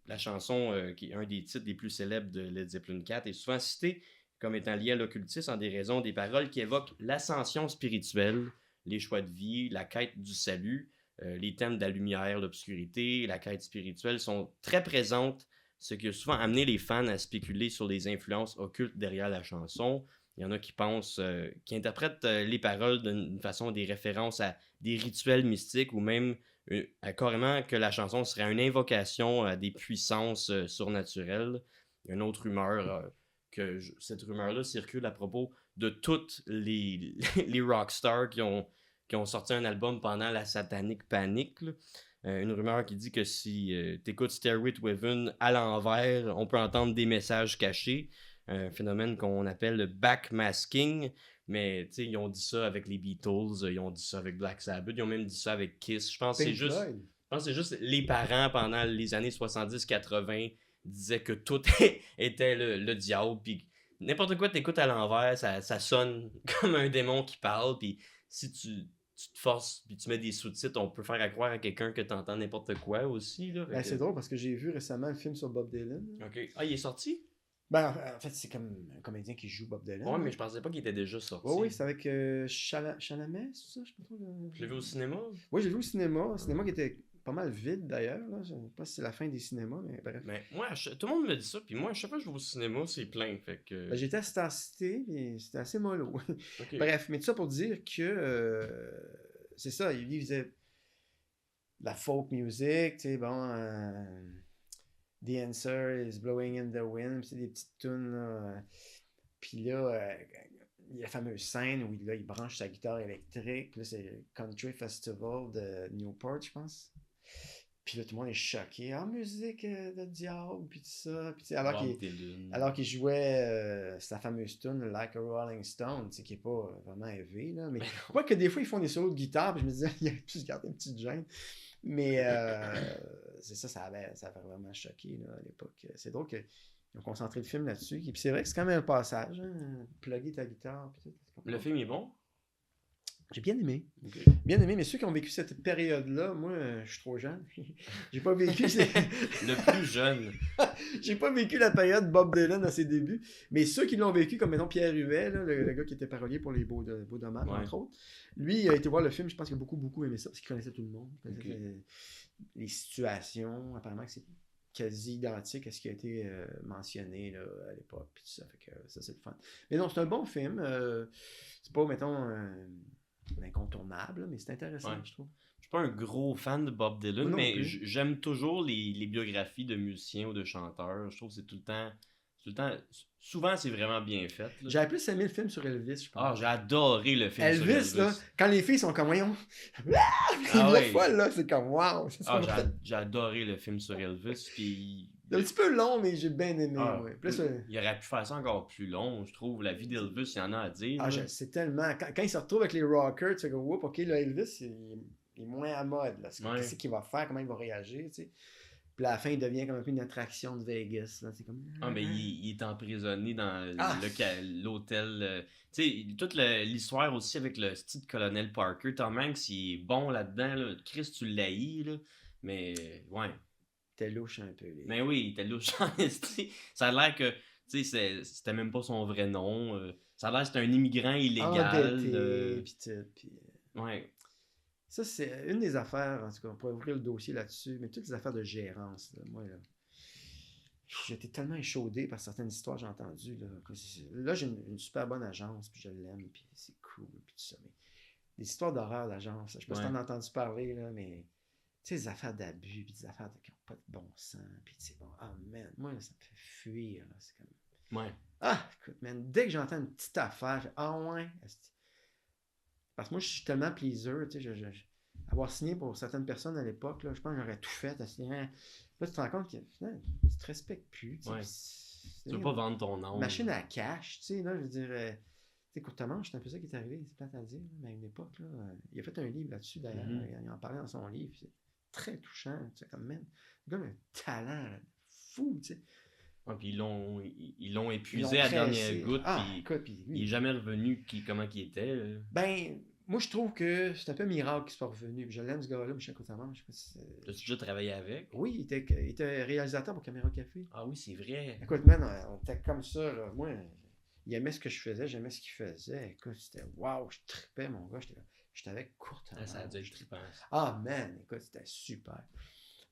la chanson qui est un des titres les plus célèbres de Led Zeppelin 4 est souvent citée comme étant liée à l'occultisme en des raisons des paroles qui évoquent l'ascension spirituelle, les choix de vie, la quête du salut. Les thèmes de la lumière, l'obscurité, la quête spirituelle sont très présentes, ce qui a souvent amené les fans à spéculer sur les influences occultes derrière la chanson. Il y en a qui pensent, qui interprètent les paroles d'une façon des références à des rituels mystiques ou même carrément que la chanson serait une invocation à des puissances surnaturelles. Il y a une autre rumeur, cette rumeur-là circule à propos de toutes les, les rockstars qui ont sorti un album pendant la Satanic Panic. Une rumeur qui dit que si t'écoutes Stairway to Heaven à l'envers, on peut entendre des messages cachés. Un phénomène qu'on appelle le backmasking. Mais ils ont dit ça avec les Beatles, ils ont dit ça avec Black Sabbath, ils ont même dit ça avec Kiss. Je pense que c'est juste les parents pendant les années 70-80 disaient que tout était le diable. Puis n'importe quoi t'écoutes à l'envers, ça sonne comme un démon qui parle. Puis si tu te forces puis tu mets des sous-titres, on peut faire croire à quelqu'un que t'entends n'importe quoi aussi. Là, c'est drôle parce que j'ai vu récemment un film sur Bob Dylan. Ok. Ah, il est sorti? En fait, c'est comme un comédien qui joue Bob Dylan. Ouais, mais je pensais pas qu'il était déjà sorti. Oui, c'est avec Chalamet, c'est ça? Je sais pas trop. Je l'ai vu au cinéma? Oui, j'ai vu au cinéma. Un cinéma qui était pas mal vide d'ailleurs. Là. Je sais pas si c'est la fin des cinémas, mais bref. Mais moi, tout le monde me dit ça, puis moi, à chaque fois que je vais au cinéma, c'est plein. Fait que... J'étais à Star City, et c'était assez mollo. Okay. Bref, mais tout ça pour dire que c'est ça, il faisait la folk music, tu sais, bon. The Answer is Blowing in the Wind, c'est des petites tunes. Puis là, il y a la fameuse scène où là, il branche sa guitare électrique. Puis là, c'est le Country Festival de Newport, je pense. Puis là, tout le monde est choqué. Ah, musique de diable, puis tout ça. Puis, alors qu'il jouait sa fameuse tune Like a Rolling Stone, qui n'est pas vraiment élevé. Là, mais quoi que des fois, ils font des solos de guitare. Puis je me disais, il aurait pu se garder une petite gêne. Mais c'est ça avait vraiment choqué là, à l'époque. C'est drôle qu'ils ont concentré le film là-dessus. Puis c'est vrai que c'est quand même un passage, hein, plugger ta guitare. Puis tout, le film est bon? J'ai bien aimé. Okay. Bien aimé, mais ceux qui ont vécu cette période-là, moi, je suis trop jeune. J'ai pas vécu... le plus jeune. J'ai pas vécu la période Bob Dylan à ses débuts, mais ceux qui l'ont vécu, comme maintenant Pierre Huet, là, le gars qui était parolier pour les Beaux Dommages, entre autres, lui, il a été voir le film, je pense qu'il a beaucoup aimé ça, parce qu'il connaissait tout le monde. Les situations, apparemment que c'est quasi identique à ce qui a été mentionné là, à l'époque, puis tout ça, fait que ça, c'est le fun. Mais non, c'est un bon film. C'est pas, mettons... incontournable, mais c'est intéressant, je trouve. Je suis pas un gros fan de Bob Dylan, mais j'aime toujours les biographies de musiciens ou de chanteurs. Je trouve que c'est tout le temps... Souvent, c'est vraiment bien fait. J'avais plus aimé le film sur Elvis, je pense. Ah, j'ai adoré le film sur Elvis. Là, quand les filles sont comme, voyons... folle, là, c'est comme, wow! J'ai adoré le film sur Elvis, puis... C'est un petit peu long, mais j'ai bien aimé. Plus, il aurait pu faire ça encore plus long, je trouve. La vie d'Elvis, il y en a à dire. C'est tellement... Quand il se retrouve avec les rockers, tu sais, whoop, ok, là, Elvis, il est moins à mode. Qu'est-ce qu'il va faire? Comment il va réagir, tu sais? Puis à la fin, il devient comme un peu une attraction de Vegas. Là. C'est comme... mais il est emprisonné dans l'hôtel. Tu sais, toute l'histoire aussi avec le style colonel Parker. Tom Hanks, il est bon là-dedans. Là. Chris, tu l'haïs, là. Mais, ouais. T'es louche un peu. Mais oui, il était louche en esti. Ça a l'air que, tu sais, c'était même pas son vrai nom. Ça a l'air que c'était un immigrant illégal. Ouais. Ça, c'est une des affaires, en tout cas, on pourrait ouvrir le dossier là-dessus, mais toutes les affaires de gérance, là, moi, là, j'étais tellement échaudé par certaines histoires que j'ai entendues. Là j'ai une super bonne agence, puis je l'aime, puis c'est cool, puis tout ça. Mais des histoires d'horreur d'agence, je sais pas si t'en as entendu parler, là, mais tu sais, des affaires d'abus, puis des affaires qui n'ont pas de bon sens, puis tu sais, bon, man, moi, là, ça me fait fuir, là, c'est comme... Ouais. Ah, écoute, man, dès que j'entends une petite affaire, je fais, ouais, parce que moi, je suis tellement pleaser, tu sais, avoir signé pour certaines personnes à l'époque, là, je pense que j'aurais tout fait à signer. Là, tu te rends compte que finalement, tu te respectes plus. Tu veux pas vendre ton nom. Machine à cash, tu sais, là, je veux dire, tu sais, Courtemanche, c'est un peu ça qui est arrivé, c'est plate à dire, mais à une époque, là, il a fait un livre là-dessus, d'ailleurs, il en parlait dans son livre, c'est très touchant, tu sais, comme, man, le gars a un talent fou, tu sais. Ouais, puis ils l'ont Ils l'ont épuisé à la dernière pressé. goutte, Ah, puis écoute, puis il lui, est jamais revenu comment qu'il était. Là. ben, moi, je trouve que c'est un peu un miracle qu'il soit revenu. Puis je l'aime, ce gars-là, Michel Cotamar. Je sais pas si T'as-tu déjà travaillé avec? Oui, il était réalisateur pour Caméra Café. Ah oui, c'est vrai. Écoute, man, on était comme ça, là. Moi, il aimait ce que je faisais, j'aimais ce qu'il faisait. Écoute, c'était waouh, je tripais, mon gars. J'étais avec Courtemanche. Ah, ça a dû être trippant. Ah, man, écoute, c'était super.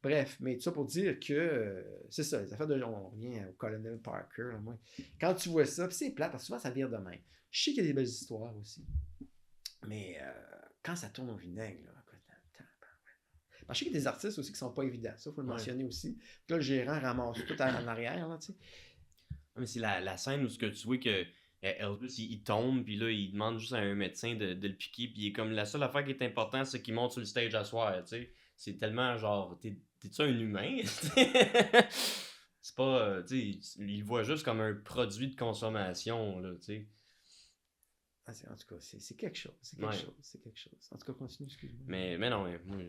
Bref, mais tout ça pour dire que c'est ça, les affaires de. On revient au Colonel Parker. Là, moi. Quand tu vois ça, puis c'est plate, parce que souvent ça vire de même. Je sais qu'il y a des belles histoires aussi. Mais quand ça tourne au vinaigre, là, écoute, parce que je sais qu'il y a des artistes aussi qui sont pas évidents. Ça, il faut le mentionner aussi. Puis là, le gérant ramasse tout en arrière, là, tu sais. Mais c'est la scène où ce que tu vois que Elvis il tombe, puis là il demande juste à un médecin de le piquer, puis il est comme la seule affaire qui est importante, c'est qu'il monte sur le stage à soir, tu sais. C'est tellement genre, t'es-tu un humain? C'est pas, tu sais, il le voit juste comme un produit de consommation, là, tu sais. Ah, en tout cas, c'est quelque chose. C'est quelque Ouais. chose. C'est quelque chose. En tout cas, continue, excuse-moi. Mais non, moi,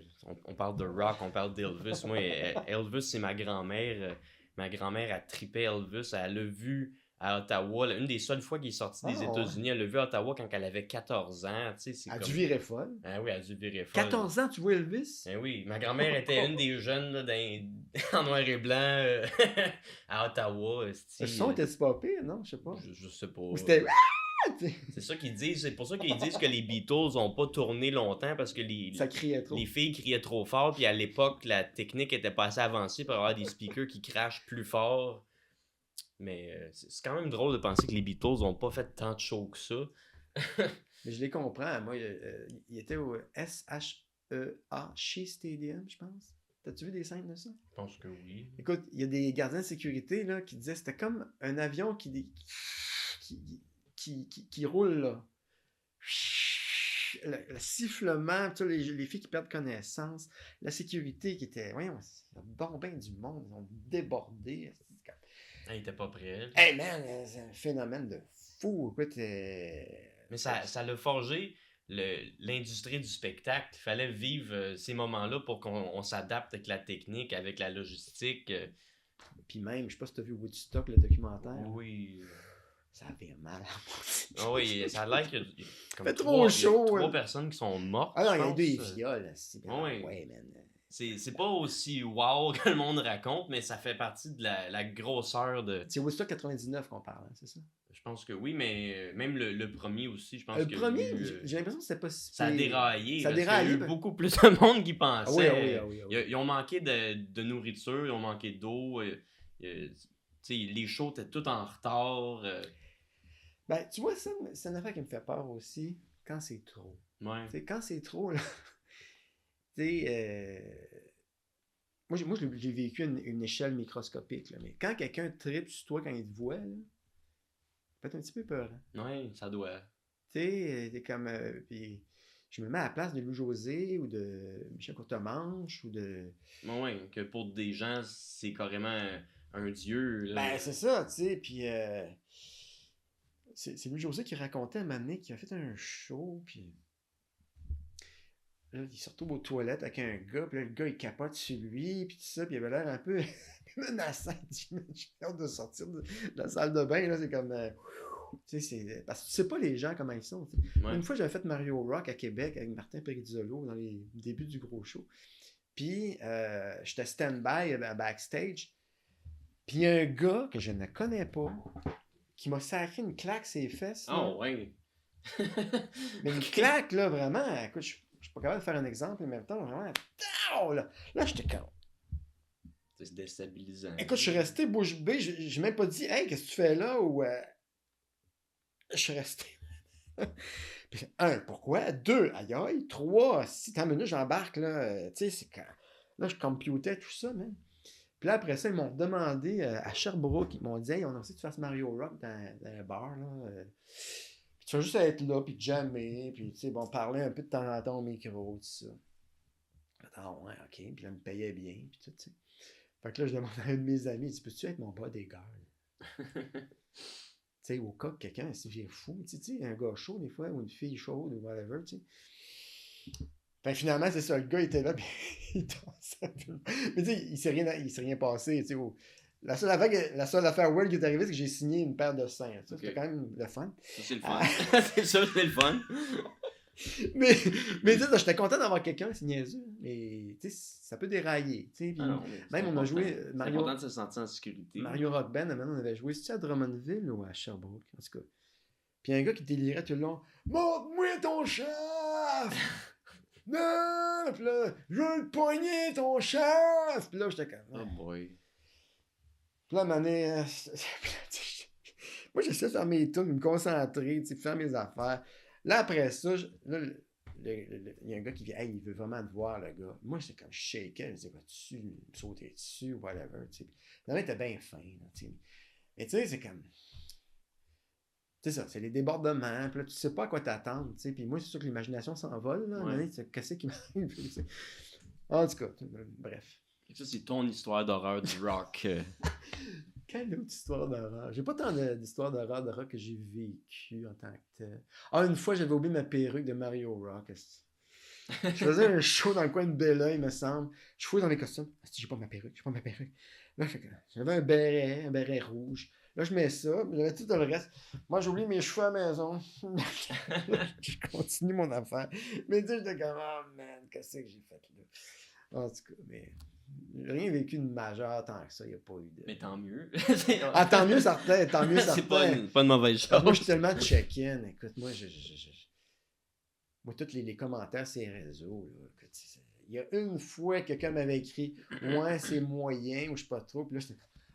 on parle de rock, on parle d'Elvis. Moi, Elvis, c'est ma grand-mère. Ma grand-mère a trippé Elvis. Elle l'a vu à Ottawa. Une des seules fois qu'il est sorti des Ah, États-Unis, elle l'a vu à Ottawa quand elle avait 14 ans. Tu sais, c'est Elle a comme... dû virer folle. Ah oui, elle a dû virer folle. 14 ans, tu vois Elvis? Ah oui, ma grand-mère était une des jeunes là, en noir et blanc à Ottawa. Le son était-tu pas pire, non? Je sais pas. Je sais pas. Ou c'était. C'est ça qu'ils disent. C'est pour ça qu'ils disent que les Beatles ont pas tourné longtemps parce que Ça criait trop. les filles criaient trop fort. Puis à l'époque, la technique était pas assez avancée pour avoir des speakers qui crachent plus fort. Mais c'est quand même drôle de penser que les Beatles ont pas fait tant de shows que ça. Mais je les comprends. Moi, il était au SHEA Shea Stadium, je pense. T'as-tu vu des scènes de ça? Je pense que oui. Écoute, il y a des gardiens de sécurité là, qui disaient que c'était comme un avion qui roule là. Le sifflement, tu sais, les filles qui perdent connaissance, la sécurité qui était. Voyons, il y a bon ben du monde, ils ont débordé. Ah, il était pas prêt. Hey man, c'est un phénomène de fou. Écoute, Mais ça l'a forgé l'industrie du spectacle. Il fallait vivre ces moments-là pour qu'on s'adapte avec la technique, avec la logistique. Puis même, je sais pas si t'as vu Woodstock, le documentaire. Oui. Ça avait mal à Ah oui, ça a l'air qu'il y a comme fait trop chaud. trois personnes qui sont mortes. Ah non, il y je a pense. des viols. Oui. Ouais, man. C'est pas aussi wow que le monde raconte, mais ça fait partie de la grosseur de. C'est Woodstock 99 qu'on parle, hein, c'est ça? Je pense que oui, mais même le premier aussi, je pense Le que. premier, j'ai l'impression que c'était pas si ça a pire. déraillé. Ça a parce qu'il y déraillé. a eu beaucoup plus de monde qui pensait. Ah oui, ah oui, ah oui, ah oui. Ils ont manqué de nourriture, ils ont manqué d'eau. Les shows étaient tout en retard. Ben, tu vois, ça, c'est une affaire qui me fait peur aussi, quand c'est trop. Ouais. T'sais, quand c'est trop, là. Tu sais, moi j'ai vécu une échelle microscopique, là, mais quand quelqu'un tripe sur toi quand il te voit, là, ça peut être un petit peu peur. Ouais, ça doit. Tu sais, t'es comme. Puis je me mets à la place de Louis-José ou de Michel Courtemanche ou de. Ouais, que pour des gens, c'est carrément un dieu. Là. Ben, c'est ça, tu sais, puis. C'est Louis-José qui racontait à un moment donné qu'il a fait un show, puis. Là, il se retrouve aux toilettes avec un gars, puis là, le gars, il capote sur lui, puis tout ça, puis il avait l'air un peu menaçant. J'ai hâte de sortir de la salle de bain, là, c'est comme... tu sais, parce que tu sais pas les gens comment ils sont. Ouais. Une fois, j'avais fait Mario Rock à Québec avec Martin Perizzolo dans les débuts du gros show. Puis, j'étais stand-by backstage, puis il y a un gars que je ne connais pas qui m'a sacré une claque ses fesses. Oh, ouais. Mais une claque, là, vraiment, écoute, je suis pas capable de faire un exemple, mais en même temps, vraiment, là j'étais comme... C'est déstabilisant. Écoute, je suis resté bouche bée, j'ai même pas dit, hey, qu'est-ce que tu fais là, ou... Je suis resté... Puis, 1, pourquoi? 2, aïe aïe. 3, si t'as une minute, j'embarque, là, tu sais, c'est quand... Là, je computais tout ça, même. Puis là, après ça, ils m'ont demandé à Sherbrooke, ils m'ont dit, hey, on a envie que tu fasses Mario Rock dans un bar, là. Puis tu vas juste être là, puis jammer, puis tu sais, bon, parler un peu de temps en temps au micro, tout ça. Ah ouais, ok. Puis là, ils me payaient bien, puis tout, tu sais. Fait que là, je demandais à un de mes amis, il dit, peux-tu être mon bodyguard? Tu sais, au cas que quelqu'un s'y vient fou, tu sais, un gars chaud des fois, ou une fille chaude, ou whatever, tu sais. Fait finalement, c'est ça, le gars était là, puis il dansait. Mais tu sais, il s'est rien passé, tu sais. La seule affaire weird qui est arrivée, c'est que j'ai signé une paire de seins. Ça, c'était Ok. quand même le fun. Ça, c'est le fun. C'est ça, c'est le fun. mais tu sais, j'étais content d'avoir quelqu'un, c'est niaiseux. Mais tu sais, ça peut dérailler. Tu sais, puis Ah non, mais c'est même on a important. joué C'est important de se sentir en sécurité. Mario Rock Band, on avait joué, c'était à Drummondville ou à Sherbrooke, en tout cas. Puis il y a un gars qui délirait tout le long. Montre-moi ton chef! Non! Puis là, je veux le poigner, ton chef! Puis là, j'étais comme. Oh boy. Puis là, à un moment donné, moi, j'essaie de faire mes tunes, de me concentrer, de faire mes affaires. Là, après ça, il y a un gars qui vient, hey, il veut vraiment te voir, le gars. Moi, j'étais comme shaker, je disais, vas-tu me sauter dessus, whatever, tu sais. Là, il était bien fin, là, tu sais. Mais tu sais, c'est comme. C'est ça, c'est les débordements, puis là, tu sais pas à quoi t'attendre, tu sais. Puis moi, c'est sûr que l'imagination s'envole, là. À un moment donné, tu sais, qu'est-ce qui m'arrive, tu sais. En tout cas, bref. Ça, c'est ton histoire d'horreur du rock. Quelle autre histoire d'horreur? J'ai pas tant d'histoires d'horreur de rock que j'ai vécu en tant que tel. Ah, une fois, j'avais oublié ma perruque de Mario Rock. Je faisais un show dans le coin de Bella, il me semble. Je fouille dans mes costumes. J'ai pas ma perruque. Là, j'avais un béret rouge. Là, je mets ça, j'avais tout le reste. Moi, j'oublie mes cheveux à la maison. Je continue mon affaire. Mais tu sais, j'étais comme, oh man, qu'est-ce que j'ai fait là? En tout cas, mais j'ai rien vécu de majeur tant que ça, il n'y a pas eu de. Mais tant mieux. Ah, tant mieux, certain, tant mieux, certain. C'est pas une mauvaise chose. Moi, je suis tellement check-in. Écoute, moi, moi, tous les commentaires sur les réseaux, là, écoute, il y a une fois que quelqu'un m'avait écrit « Ouais, c'est moyen » ou je sais pas trop. Puis là,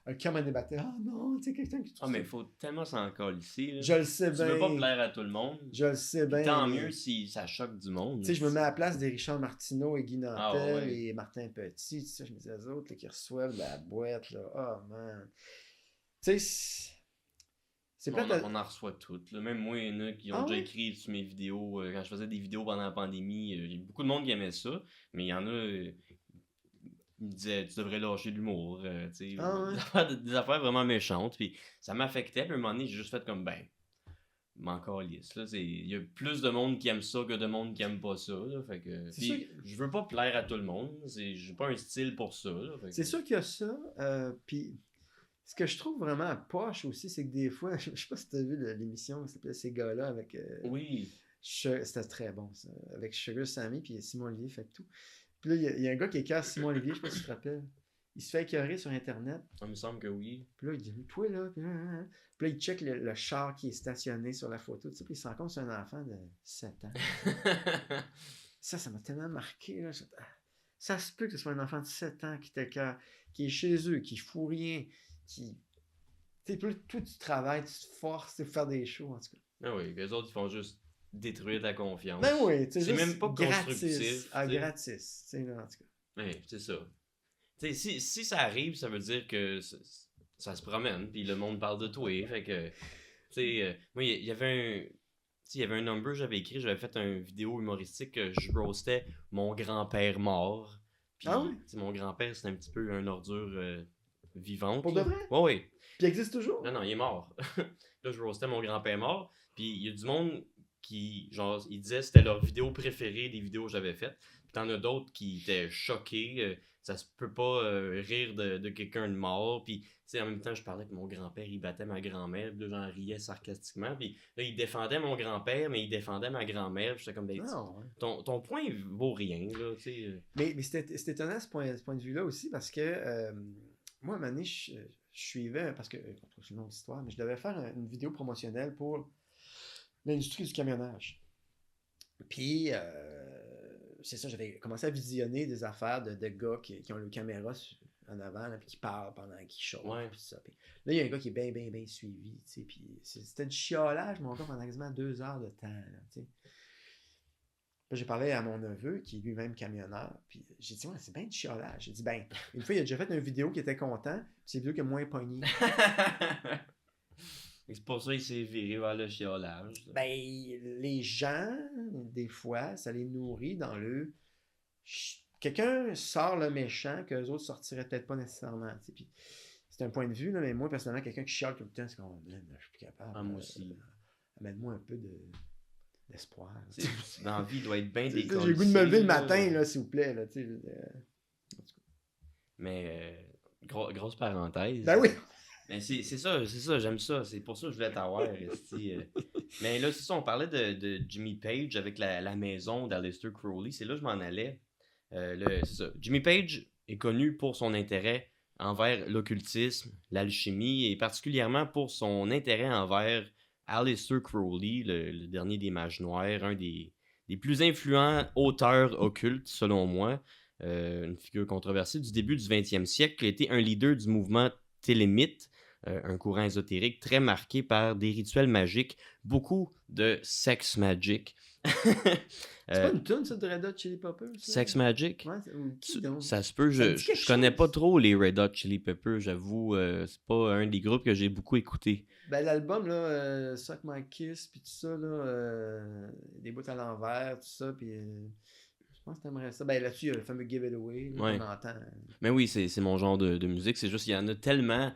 un cœur m'a débattu. Ah non, tu sais, quelqu'un qui trouve Ah, mais ça. il faut tellement s'en ici. Je le sais Tu bien. veux pas plaire à tout le monde. Je le sais bien. Tant mieux si ça choque du monde. Tu sais, je me mets à la place des Richard Martineau et Guy Nantel Ah, ouais. et Martin Petit. Tu sais, je me dis, eux autres là, qui reçoivent de la boîte, là. Oh man. Tu sais, c'est peut-être. On en reçoit toutes. Là. Même moi, il y en a qui ont Ah déjà ouais? écrit sur mes vidéos. Quand je faisais des vidéos pendant la pandémie, il y a beaucoup de monde qui aimait ça. Mais il y en a. Ils me disaient, tu devrais lâcher l'humour. Tu sais, Ah ouais? des affaires vraiment méchantes. Puis ça m'affectait. Puis à un moment donné, j'ai juste fait comme ben. M'en calisse, là. Il y a plus de monde qui aime ça que de monde qui aime pas ça. Là, fait que, C'est sûr puis, je veux pas plaire à tout le monde. J'ai pas un style pour ça. Là, fait C'est que- sûr qu'il y a ça. Puis ce que je trouve vraiment poche aussi, c'est que des fois, je sais pas si tu as vu l'émission qui s'appelait Ces gars-là avec. Oui. C'était très bon, ça. Avec Sugar Sammy puis Simon Olivier fait tout. Puis là, il y a un gars qui écœure Simon Olivier, je sais pas si tu te rappelles. Il se fait écœurer sur Internet. Ça me semble que oui. Puis là, il dit, toi là. Puis là, il check le char qui est stationné sur la photo. Tu sais, puis il se rend compte que c'est un enfant de 7 ans. Ça m'a tellement marqué. Là. Ça se peut que ce soit un enfant de 7 ans qui t'écœure, qui est chez eux, qui fout rien, qui. Tu sais, puis là, toi, tu travailles, tu te forces de faire des shows, en tout cas. Ah oui, les autres, ils font juste détruire ta confiance. Ben oui, tu sais, C'est juste même pas gratis. constructif. Ah, tu sais. gratis. Tu sais, là, en tout cas. Ouais, c'est ça. Tu sais, si ça arrive, ça veut dire que ça se promène, puis le monde parle de toi. Fait que, tu sais, moi, il y avait un. Tu sais, il y avait un number que j'avais écrit, j'avais fait une vidéo humoristique que je roastais mon grand-père mort. Puis, Ah oui? tu sais, mon grand-père, c'est un petit peu une ordure vivante. Pour là. de vrai? Ouais, ouais. Puis il existe toujours? Non, il est mort. Là, je roastais mon grand-père mort. Puis il y a du monde qui, genre, ils disaient que c'était leur vidéo préférée des vidéos que j'avais faites. Puis t'en as d'autres qui étaient choqués. Ça se peut pas rire de quelqu'un de mort. Puis, tu sais, en même temps, je parlais que mon grand-père, il battait ma grand-mère. Puis là, j'en riais sarcastiquement. Puis là, il défendait mon grand-père, mais il défendait ma grand-mère. Puis j'étais comme, ben, Non. Ouais. ton point vaut rien, là, tu sais. Mais c'était étonnant ce point de vue-là aussi parce que moi, à un moment donné, je suivais, parce que, c'est une longue histoire, mais je devais faire une vidéo promotionnelle pour l'industrie du camionnage. Puis, c'est ça, j'avais commencé à visionner des affaires de gars qui ont le caméra en avant, là, puis qui parlent pendant qu'ils chauffent. Ouais. Puis ça. Puis là, il y a un gars qui est bien, bien, bien suivi, tu sais, puis c'était du chiolage, mon gars, pendant quasiment 2 heures de temps, là, tu sais. Là, j'ai parlé à mon neveu, qui est lui-même camionneur, puis j'ai dit, ouais, c'est bien du chiolage. J'ai dit, ben, une fois, il a déjà fait une vidéo qui était content, puis c'est une vidéo qui a moins pogné. C'est pour ça qu'il s'est viré vers le chiolage. Là. Ben, les gens, des fois, ça les nourrit dans le. Quelqu'un sort le méchant que les autres sortiraient peut-être pas nécessairement. Tu sais. Puis, c'est un point de vue, là, mais moi, personnellement, quelqu'un qui chiale tout le temps, c'est comme, man, je suis plus capable. Ah, moi aussi. Amène-moi un peu d'espoir. Dans la vie, il doit être bien J'ai décollé. le goût de me lever le matin, là, s'il vous plaît. Là, Mais Grosse parenthèse. Ben oui! Mais c'est ça, j'aime ça. C'est pour ça que je voulais t'avoir, esti. Mais là, c'est ça, on parlait de Jimmy Page avec la maison d'Aleister Crowley. C'est là que je m'en allais. C'est ça. Jimmy Page est connu pour son intérêt envers l'occultisme, l'alchimie, et particulièrement pour son intérêt envers Aleister Crowley, le dernier des Mages Noirs, un des plus influents auteurs occultes, selon moi. Une figure controversée du début du 20e siècle, qui a été un leader du mouvement Télémite, un courant ésotérique très marqué par des rituels magiques, beaucoup de sex magic. C'est pas une tune, ça, de Red Hot Chili Peppers? Ça? Sex Magic? Ouais, ou qui donc? Ça se peut, Ça me dit je quelque connais pas chose. trop les Red Hot Chili Peppers, j'avoue. C'est pas un des groupes que j'ai beaucoup écouté. Ben, l'album, là, Suck My Kiss, puis tout ça, là, des bouts à l'envers, tout ça, puis je pense que t'aimerais ça. Ben, là-dessus, il y a le fameux Give It Away, là, Ouais. qu'on entend. Mais oui, c'est mon genre de musique. C'est juste qu'il y en a tellement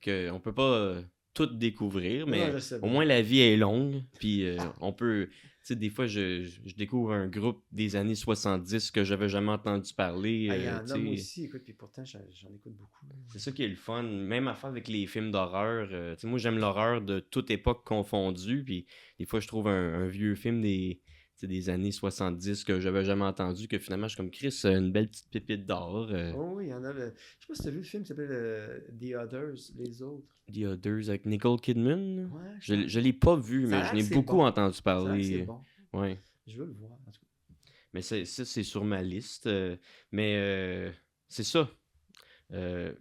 qu'on peut pas tout découvrir, Non, mais je sais au bien. moins la vie est longue. Puis on peut. Tu sais, des fois, je découvre un groupe des années 70 que j'avais jamais entendu parler. Ah, il y en tu a, moi sais. aussi, écoute, puis pourtant, j'en écoute beaucoup. C'est ça qui est le fun. Même affaire avec les films d'horreur. Tu sais, moi, j'aime l'horreur de toute époque confondue. Puis des fois, je trouve un vieux film tu sais, des années 70 que j'avais jamais entendu. Que finalement, je suis comme Chris, une belle petite pépite d'or. Oh oui, il y en a. Je sais pas si t'as vu le film qui s'appelle The Others, Les Autres. The Others avec Nicole Kidman. Ouais, Je l'ai pas vu, Ça a mais l'air je n'ai que c'est beaucoup bon. entendu Ça a l'air que c'est parler. bon. Ouais. Je veux le voir, en tout cas. Mais ça, c'est sur ma liste. Mais c'est ça. Euh,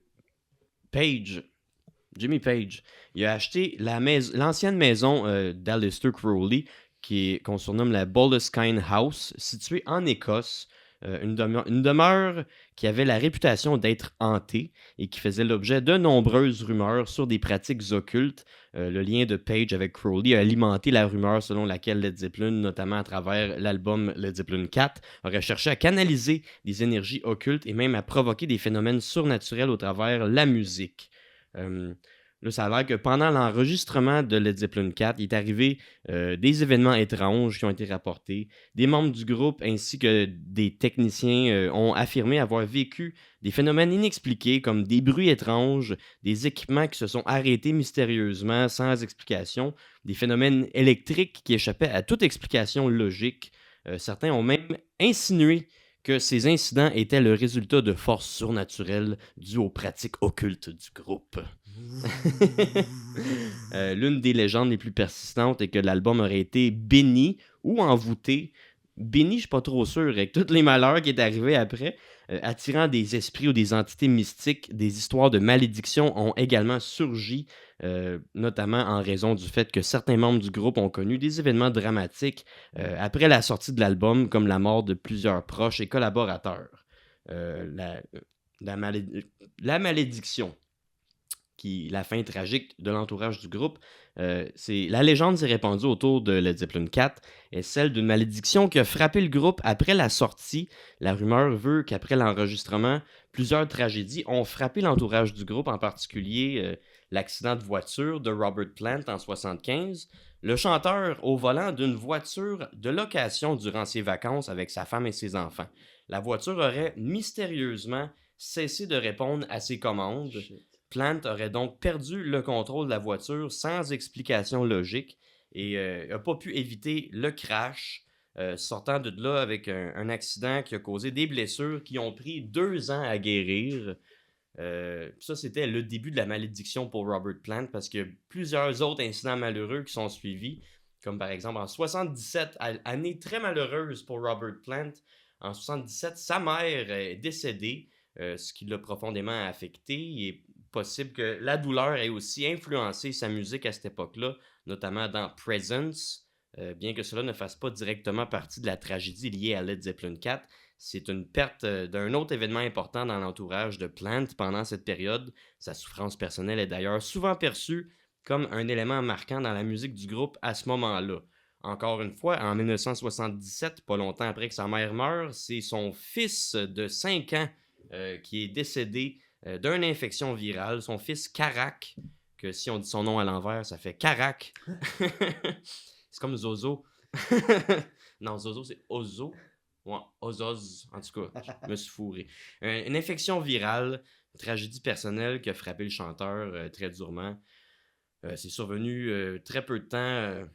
Page. Jimmy Page, il a acheté l'ancienne maison d'Aleister Crowley, qu'on surnomme la Boleskine House, située en Écosse. Une demeure qui avait la réputation d'être hantée et qui faisait l'objet de nombreuses rumeurs sur des pratiques occultes. Le lien de Page avec Crowley a alimenté la rumeur selon laquelle Led Zeppelin, notamment à travers l'album Led Zeppelin 4, aurait cherché à canaliser des énergies occultes et même à provoquer des phénomènes surnaturels au travers la musique. Là, ça a l'air que pendant l'enregistrement de Led Zeppelin 4, il est arrivé des événements étranges qui ont été rapportés. Des membres du groupe ainsi que des techniciens ont affirmé avoir vécu des phénomènes inexpliqués comme des bruits étranges, des équipements qui se sont arrêtés mystérieusement sans explication, des phénomènes électriques qui échappaient à toute explication logique. Certains ont même insinué que ces incidents étaient le résultat de forces surnaturelles dues aux pratiques occultes du groupe. L'une des légendes les plus persistantes est que l'album aurait été béni ou envoûté. Béni, je suis pas trop sûr, avec tous les malheurs qui est arrivé après, attirant des esprits ou des entités mystiques. Des histoires de malédiction ont également surgi, notamment en raison du fait que certains membres du groupe ont connu des événements dramatiques après la sortie de l'album, comme la mort de plusieurs proches et collaborateurs. La malédiction, la fin tragique de l'entourage du groupe, la légende s'est répandue autour de Led Zeppelin 4 est celle d'une malédiction qui a frappé le groupe après la sortie. La rumeur veut qu'après l'enregistrement, plusieurs tragédies ont frappé l'entourage du groupe, en particulier l'accident de voiture de Robert Plant en 1975, le chanteur au volant d'une voiture de location durant ses vacances avec sa femme et ses enfants. La voiture aurait mystérieusement cessé de répondre à ses commandes. Shit. Plant aurait donc perdu le contrôle de la voiture sans explication logique et n'a pas pu éviter le crash, sortant de là avec un accident qui a causé des blessures qui ont pris 2 ans à guérir. Ça, c'était le début de la malédiction pour Robert Plant parce qu'il y a plusieurs autres incidents malheureux qui sont suivis, comme par exemple en 77, année très malheureuse pour Robert Plant. En 77, sa mère est décédée, ce qui l'a profondément affecté. Il est possible que la douleur ait aussi influencé sa musique à cette époque-là, notamment dans Presence, bien que cela ne fasse pas directement partie de la tragédie liée à Led Zeppelin 4. C'est une perte d'un autre événement important dans l'entourage de Plant pendant cette période. Sa souffrance personnelle est d'ailleurs souvent perçue comme un élément marquant dans la musique du groupe à ce moment-là. Encore une fois, en 1977, pas longtemps après que sa mère meure, c'est son fils de 5 ans qui est décédé d'une infection virale. Son fils Carac, que si on dit son nom à l'envers, ça fait Carac. C'est comme Zozo. Non, Zozo, c'est Ozo. Ouais, Ozoz, en tout cas, je me suis fourré. Une infection virale tragédie personnelle qui a frappé le chanteur très durement. C'est survenu très peu de temps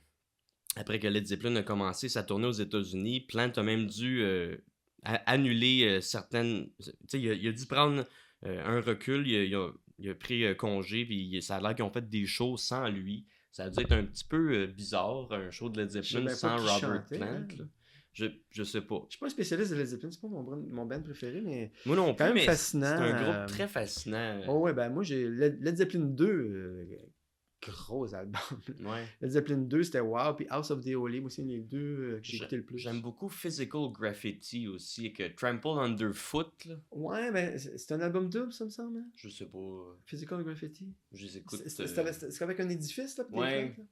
après que Led Zeppelin a commencé sa tournée aux États-Unis. Plant a même dû annuler certaines... Tu sais, il a dû prendre un recul, il a pris congé, puis ça a l'air qu'ils ont fait des shows sans lui. Ça a dû être un petit peu bizarre, un show de Led Je sais Zeppelin même sans pas qui Robert chantait, Plant. hein. Là. Je sais pas. Je suis pas un spécialiste de Led Zeppelin, c'est pas mon band préféré, mais Moi non quand plus, même mais fascinant. c'est un groupe très fascinant. Oh ouais, ben moi j'ai Led Zeppelin 2, gros album. Ouais. Led Zeppelin 2, c'était wow, puis House of the Holy, moi c'est les deux que j'ai écouté le plus. J'aime beaucoup Physical Graffiti aussi, que Trample Underfoot. Là. Ouais, ben c'est un album double, ça me semble. Hein? Je sais pas. Physical Graffiti. Je les écoute. C'est avec un édifice, là, Ouais. des fêtes, là?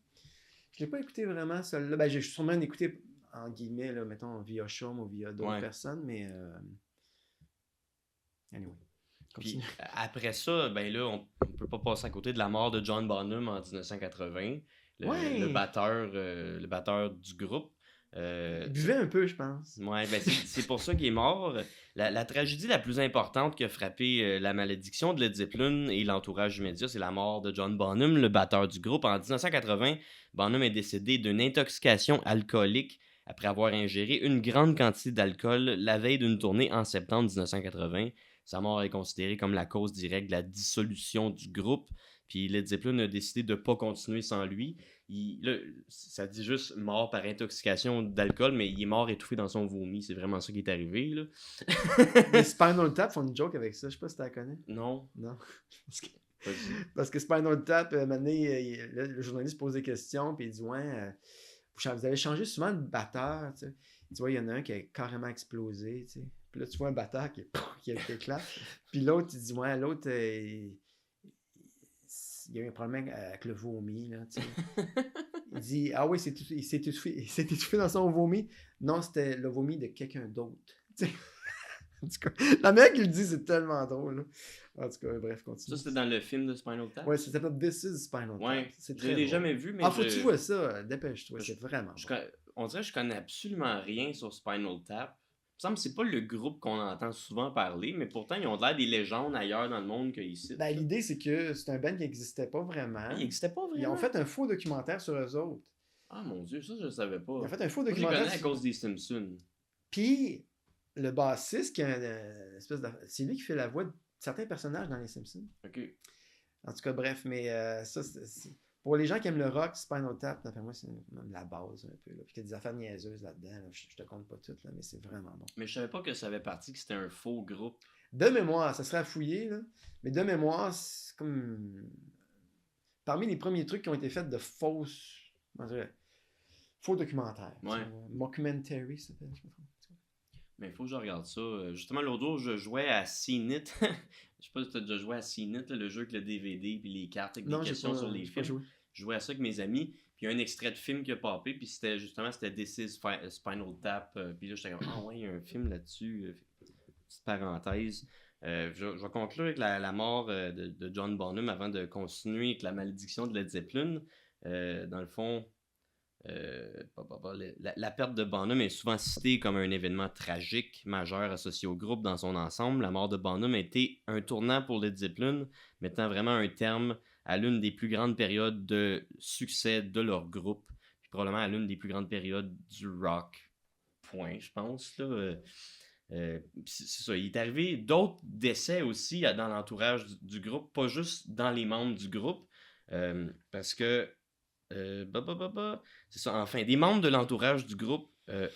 Je l'ai pas écouté vraiment, celui-là. Ben j'ai sûrement écouté, en guillemets, là, mettons, via Chum ou via d'autres personnes, mais... Anyway. Puis, après ça, ben là, on peut pas passer à côté de la mort de John Bonham en 1980, le batteur du groupe. Il buvait un peu, je pense. Ouais, ben c'est pour ça qu'il est mort. La tragédie la plus importante qui a frappé la malédiction de Led Zeppelin et l'entourage immédiat, c'est la mort de John Bonham, le batteur du groupe. En 1980, Bonham est décédé d'une intoxication alcoolique après avoir ingéré une grande quantité d'alcool la veille d'une tournée en septembre 1980. Sa mort est considérée comme la cause directe de la dissolution du groupe. Puis Led Zeppelin a décidé de ne pas continuer sans lui. Là, ça dit juste mort par intoxication d'alcool, mais il est mort étouffé dans son vomi. C'est vraiment ça qui est arrivé. Là. Les Spinal Tap font une joke avec ça. Je sais pas si tu la connais. Non. Non. Parce que Spinal Tap, un moment donné, le journaliste pose des questions, puis il dit ouais, vous avez changé souvent de batteur. Tu sais. Il dit ouais, il y en a un qui a carrément explosé. Tu sais. Puis là, tu vois un batteur qui éclate. Puis l'autre, il dit ouais, l'autre, il y a eu un problème avec le vomi. Là, tu sais. Il dit ah oui, il s'est étouffé dans son vomi. Non, c'était le vomi de quelqu'un d'autre. Tu sais. En tout cas, la mec qui le dit, c'est tellement drôle. Là. En tout cas, bref, continue. Ça, c'était dans le film de Spinal Tap? Ouais, ça s'appelle This is Spinal Tap. Ouais, c'est je l'ai jamais vu, mais faut que tu vois ça, dépêche-toi, c'est vraiment bon. On dirait que je connais absolument rien sur Spinal Tap. Il me semble que c'est pas le groupe qu'on entend souvent parler, mais pourtant, ils ont l'air des légendes ailleurs dans le monde qu'ici. Ben, l'idée, c'est que c'est un band qui n'existait pas vraiment. Il n'existait pas vraiment? Ils ont fait un faux documentaire sur eux autres. Ah mon Dieu, ça, je le savais pas. Ils ont fait un faux Moi, documentaire. Je les connais à cause des Simpsons. Puis, le bassiste, qui a une espèce de... c'est lui qui fait la voix de certains personnages dans les Simpsons. OK. En tout cas, bref, mais ça, pour les gens qui aiment le rock, Spinal Tap, d'après moi, c'est même la base un peu. Là. Puis qu'il y a des affaires niaiseuses là-dedans. Là. Je te compte pas toutes, là, mais c'est vraiment bon. Mais je savais pas que ça avait parti, que c'était un faux groupe. De mémoire, ça serait à fouiller, là. Mais de mémoire, c'est comme... Parmi les premiers trucs qui ont été faits de faux documentaires. Ouais. Mockumentary, ça s'appelle, je me trompe. Mais il faut que je regarde ça. Justement, l'autre jour, je jouais à CNIT. Je sais pas si tu as déjà joué à CNIT, le jeu avec le DVD puis les cartes avec des questions sur les films. Je jouais à ça avec mes amis. Puis il y a un extrait de film qui a popé. Puis c'était This is Spinal Tap. Puis là, j'étais comme, ah ouais, il y a un film là-dessus. Petite parenthèse. Je vais conclure avec la mort de John Bonham avant de continuer avec la malédiction de Led Zeppelin. Dans le fond, la perte de Bonham est souvent citée comme un événement tragique, majeur associé au groupe dans son ensemble. La mort de Bonham a été un tournant pour Led Zeppelin, mettant vraiment un terme à l'une des plus grandes périodes de succès de leur groupe, puis probablement à l'une des plus grandes périodes du rock. Point, je pense. Là. C'est ça, il est arrivé d'autres décès aussi dans l'entourage du groupe, pas juste dans les membres du groupe, parce que c'est ça, enfin, des membres de l'entourage du groupe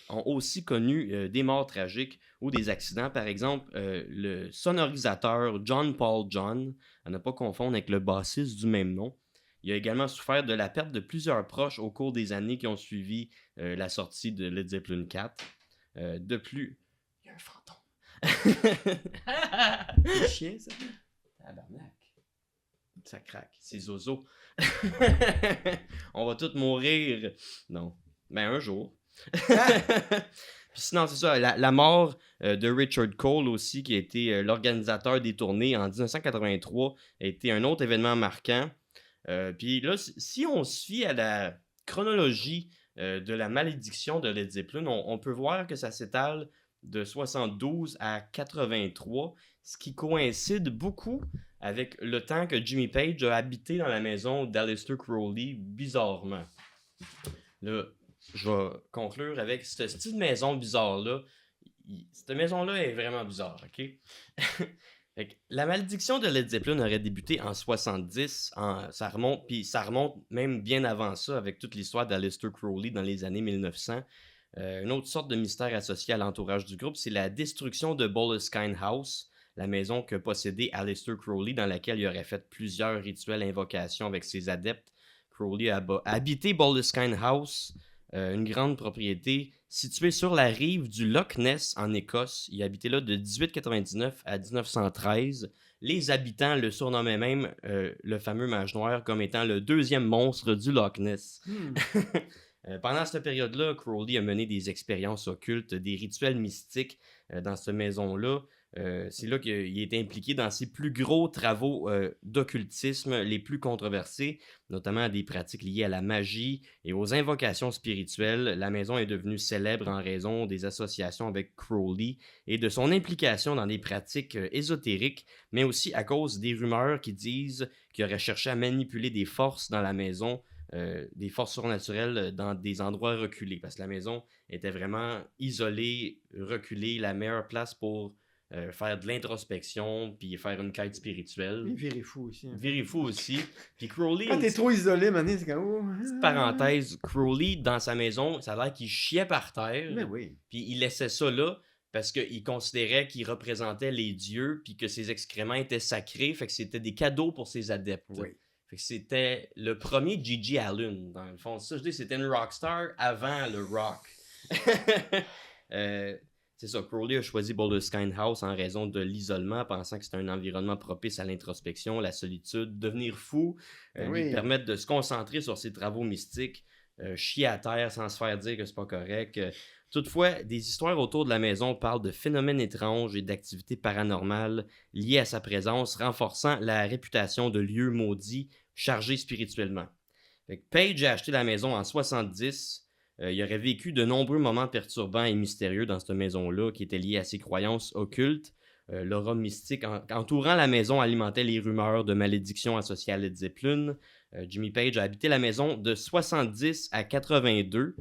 ont aussi connu des morts tragiques ou des accidents. Par exemple, le sonorisateur John Paul John, à ne pas confondre avec le bassiste du même nom, il a également souffert de la perte de plusieurs proches au cours des années qui ont suivi la sortie de Led Zeppelin 4. De plus, il y a un fantôme. C'est chien, ça? Tabarnak. Ça craque. C'est Zozo. On va tous mourir. Non. Ben, un jour. Puis sinon, c'est ça. La mort de Richard Cole aussi, qui a été l'organisateur des tournées en 1983, a été un autre événement marquant. Puis là, si on se fie à la chronologie de la malédiction de Led Zeppelin, on peut voir que ça s'étale de 72 à 83, ce qui coïncide beaucoup avec le temps que Jimmy Page a habité dans la maison d'Aleister Crowley, bizarrement. Là, je vais conclure avec ce style de maison bizarre-là. Cette maison-là est vraiment bizarre, ok? Fait que la malédiction de Led Zeppelin aurait débuté en 70, ça remonte même bien avant ça avec toute l'histoire d'Aleister Crowley dans les années 1900. Une autre sorte de mystère associé à l'entourage du groupe, c'est la destruction de Boleskine House, la maison que possédait Aleister Crowley, dans laquelle il aurait fait plusieurs rituels invocations avec ses adeptes. Crowley a habité Boleskine House, une grande propriété située sur la rive du Loch Ness en Écosse. Il habitait là de 1899 à 1913. Les habitants le surnommaient même, le fameux mage noir, comme étant le deuxième monstre du Loch Ness. Pendant cette période-là, Crowley a mené des expériences occultes, des rituels mystiques dans cette maison-là. C'est là qu'il est impliqué dans ses plus gros travaux d'occultisme les plus controversés, notamment des pratiques liées à la magie et aux invocations spirituelles. La maison est devenue célèbre en raison des associations avec Crowley et de son implication dans des pratiques ésotériques, mais aussi à cause des rumeurs qui disent qu'il aurait cherché à manipuler des forces dans la maison, des forces surnaturelles dans des endroits reculés, parce que la maison était vraiment isolée, reculée, la meilleure place pour faire de l'introspection, puis faire une quête spirituelle. Il virait fou aussi. Virer fou aussi. Puis Crowley... Quand t'es trop isolé, mané, c'est comme... Oh. Petite parenthèse, Crowley, dans sa maison, ça a l'air qu'il chiait par terre. Mais oui. Puis il laissait ça là, parce qu'il considérait qu'il représentait les dieux, puis que ses excréments étaient sacrés, fait que c'était des cadeaux pour ses adeptes. Oui. Fait que c'était le premier Gigi Allen, dans le fond. Ça, je dis, c'était une rockstar avant le rock. C'est ça, Crowley a choisi Boleskine House en raison de l'isolement, pensant que c'était un environnement propice à l'introspection, la solitude, devenir fou, lui permettre de se concentrer sur ses travaux mystiques, chier à terre sans se faire dire que c'est pas correct. Toutefois, des histoires autour de la maison parlent de phénomènes étranges et d'activités paranormales liées à sa présence, renforçant la réputation de lieu maudit chargé spirituellement. Fait que Page a acheté la maison en 70. Il aurait vécu de nombreux moments perturbants et mystérieux dans cette maison-là qui étaient liés à ses croyances occultes. L'aura mystique entourant la maison alimentait les rumeurs de malédictions associées à Led Zeppelin. Jimmy Page a habité la maison de 70 à 82.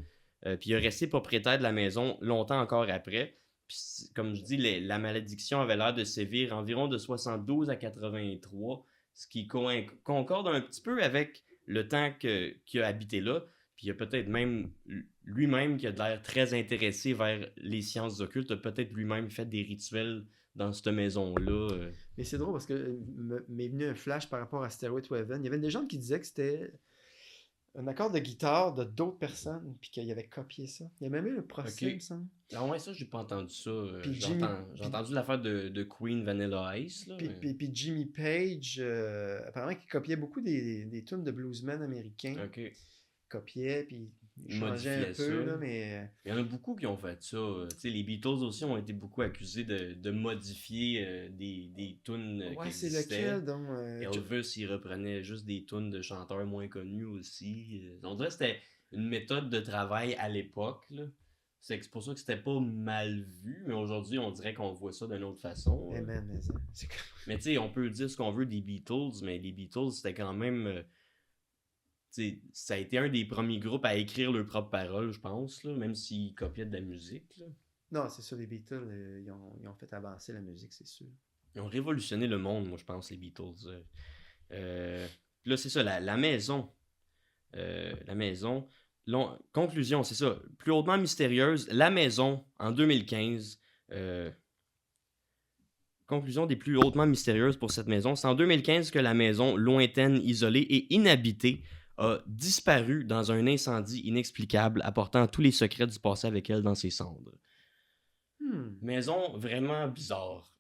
Puis il a resté propriétaire de la maison longtemps encore après. Puis, comme je dis, la malédiction avait l'air de sévir environ de 72 à 83, ce qui concorde un petit peu avec le temps qu'il a habité là. Puis il y a peut-être même lui-même qui a l'air très intéressé vers les sciences occultes, a peut-être lui-même fait des rituels dans cette maison-là. Mais c'est drôle parce que m'est venu un flash par rapport à Stairway to Heaven. Il y avait des gens qui disaient que c'était un accord de guitare de d'autres personnes, puis qu'il avait copié ça. Il y a même eu un procès, il me semble. Ah ouais, ça, j'ai pas entendu ça. Puis j'ai entendu l'affaire de Queen Vanilla Ice. Là, puis Jimmy Page, apparemment qu'il copiait beaucoup des tunes de bluesmen américains. OK. Copiait, puis il changeait un peu, là, mais... Il y en a beaucoup qui ont fait ça. Les Beatles aussi ont été beaucoup accusés de modifier des tunes qui c'est existaient. lequel, donc? Elvis, il reprenait juste des tunes de chanteurs moins connus aussi. On dirait que c'était une méthode de travail à l'époque, là. C'est pour ça que c'était pas mal vu, mais aujourd'hui, on dirait qu'on voit ça d'une autre façon. Mais tu sais, on peut dire ce qu'on veut des Beatles, mais les Beatles, c'était quand même... ça a été un des premiers groupes à écrire leurs propres paroles, je pense, là, même s'ils copiaient de la musique. Là. Non, c'est ça, les Beatles, ils ont fait avancer la musique, c'est sûr. Ils ont révolutionné le monde, moi, je pense, les Beatles. Là, c'est ça, la maison. La maison. Conclusion, c'est ça. Plus hautement mystérieuse, la maison, en 2015. Conclusion des plus hautement mystérieuses pour cette maison. C'est en 2015 que la maison, lointaine, isolée et inhabitée, a disparu dans un incendie inexplicable, apportant tous les secrets du passé avec elle dans ses cendres. Maison vraiment bizarre.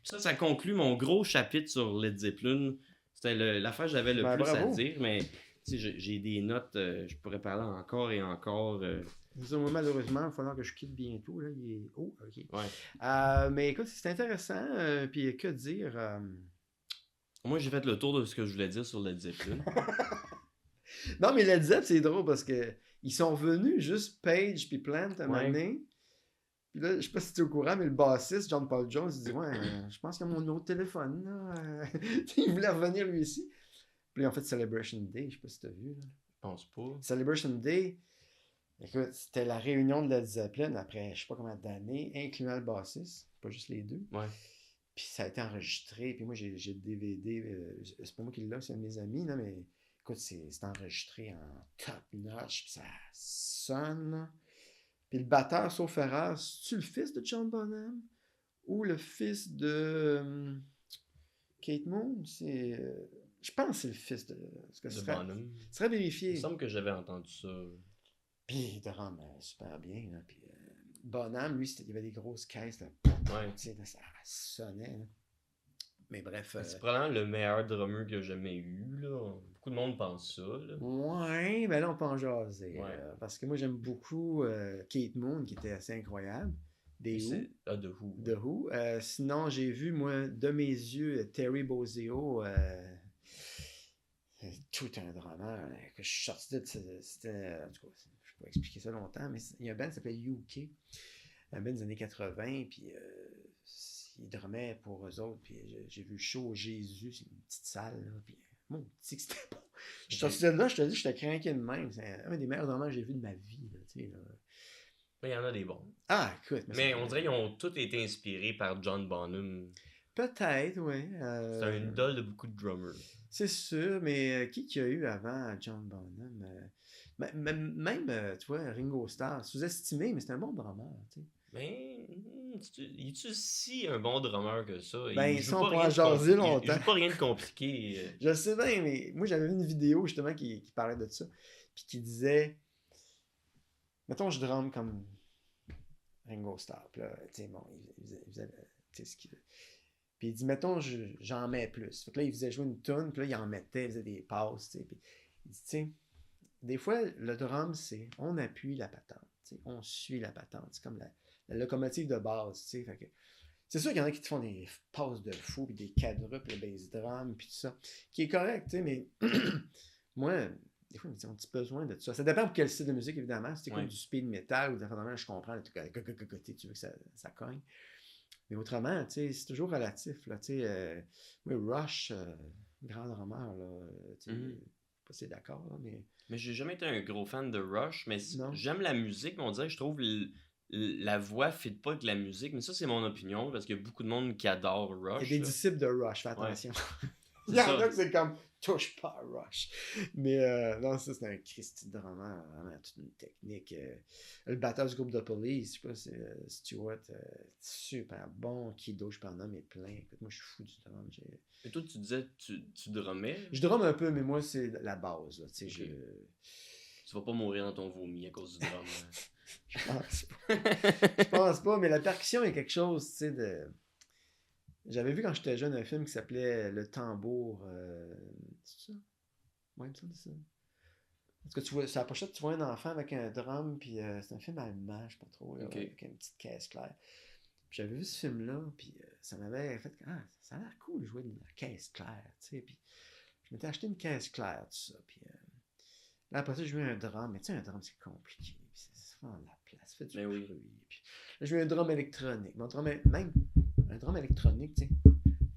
Ça conclut mon gros chapitre sur Led Zeppelin. C'était l'affaire que j'avais le plus à dire, mais j'ai des notes, je pourrais parler encore et encore. Moi, malheureusement, il va falloir que je quitte bientôt. Là. Il est... Oh, ok. Ouais. Mais écoute, c'est intéressant. Puis que dire... Moi, j'ai fait le tour de ce que je voulais dire sur Led Zeppelin. Non, mais Led Zeppelin, c'est drôle parce que ils sont revenus juste Page puis Plant à un moment donné. Puis là, je sais pas si tu es au courant, mais le bassiste, John Paul Jones, il dit ouais, je pense qu'il y a mon numéro de téléphone. Là. Il voulait revenir lui ici. Puis là, ils ont fait Celebration Day, je sais pas si tu as vu. Là. Je pense pas. Celebration Day, écoute, c'était la réunion de Led Zeppelin après je sais pas combien d'années, incluant le bassiste, pas juste les deux. Ouais. Puis ça a été enregistré. Puis moi, j'ai le DVD. C'est pas moi qui l'ai, c'est un de mes amis. Là, mais écoute, c'est enregistré en top notch. Puis ça sonne. Là. Puis le batteur, sauf erreur, c'est-tu le fils de John Bonham ou le fils de Kate Moon? Je pense que c'est le fils de. De Bonham. Ce serait vérifié. Il me semble que j'avais entendu ça. Puis il drum super bien. Là. Puis Bonham, lui, il y avait des grosses caisses. Là. Ouais. Ça sonnait. Là. Mais bref. C'est probablement le meilleur drummer que j'ai jamais eu. Là. Beaucoup de monde pense ça. Là. Ouais, ben là, on peut en jaser. Ouais. Parce que moi, j'aime beaucoup Kate Moon, qui était assez incroyable. The Who. The Who. Sinon, j'ai vu, moi, de mes yeux, Terry Bozzio. Tout un drummer. Que je suis sorti de. C'était. En tout cas, je peux pas expliquer ça longtemps, mais il y a un band qui s'appelait UK. Un band des années 80, puis ils drumaient pour eux autres. Puis j'ai vu le show Jésus, c'est une petite salle, là. Puis mon petit que c'était bon. Je suis sorti de là, je te dis, j'étais craqué de même. C'est un des meilleurs drummers que j'ai vu de ma vie, là, tu sais, là. Mais il y en a des bons. Ah, écoute. Mais on dirait qu'ils ont tous été inspirés par John Bonham. Peut-être, oui. C'est un idole de beaucoup de drummers. C'est sûr, mais qui a eu avant John Bonham? Même, tu vois, Ringo Starr, sous-estimé, mais c'est un bon drummer, tu sais. Mais, il est-tu si un bon drummer que ça? Ben, il ça, on pourra jaser longtemps. Il joue pas rien de compliqué. Je sais bien, mais moi, j'avais vu une vidéo, justement, qui parlait de ça, puis qui disait, mettons, je drumme comme Ringo Starr, puis là, tu sais, bon, il faisait tu sais, ce qu'il... Puis il dit, mettons, j'en mets plus. Fait que là, il faisait jouer une tune, puis là, il en mettait, il faisait des passes, tu sais. Puis il dit, tu sais, des fois, le drum, c'est, on appuie la patente, tu sais, on suit la patente. C'est comme la locomotive de base, tu sais. Fait que c'est sûr qu'il y en a qui te font des passes de fou, puis des quadruples, le bass drum, puis tout ça, qui est correct, tu sais, mais moi, des fois, ils me disent, on a besoin de tout ça. Ça dépend pour quel style de musique, évidemment. Si c'est comme du speed metal ou des affaires de même, je comprends, tu veux que ça cogne. Mais autrement, tu sais, c'est toujours relatif, là, tu sais. Oui, Rush, grand drummer, là, tu sais, pas si d'accord, là, mais... Mais j'ai jamais été un gros fan de Rush, mais Non. j'aime la musique, mais on dirait que je trouve la voix fit pas avec la musique, mais ça c'est mon opinion, parce qu'il y a beaucoup de monde qui adore Rush. Il y a des disciples de Rush, fais attention. Il y C'est en ça. a que c'est comme, touche pas à Rush. Mais non, ça c'est un Christy de drummer, vraiment toute une technique. Le batteur du groupe de Police, je sais pas, c'est Stewart, super bon. Kido, je peux en nommer plein. Écoute, moi je suis fou du drum. Et toi tu disais, tu drummais? Je drumme un peu, mais moi c'est la base, là, tu sais, Ok. Tu vas pas mourir dans ton vomi à cause du drum. Je pense pas. Je pense pas, mais la percussion est quelque chose, tu sais, de... J'avais vu quand j'étais jeune un film qui s'appelait Le Tambour. C'est ça? Ouais, il me semble que c'est ça. Parce que tu vois, sur la pochette, tu vois un enfant avec un drum, puis c'est un film allemand, je sais pas trop, là, Ok. avec une petite caisse claire. Puis j'avais vu ce film-là, puis ça m'avait fait, ah, ça a l'air cool de jouer de la caisse claire, tu sais. Puis je m'étais acheté une caisse claire, tout ça. Puis là, après ça, je jouais un drum, mais tu sais, un drum, c'est compliqué. Puis ça prend de la place, ça fait du Ben oui. bruit. Puis là, je jouais un drum électronique. Mon drum, même un drum électronique, tu sais,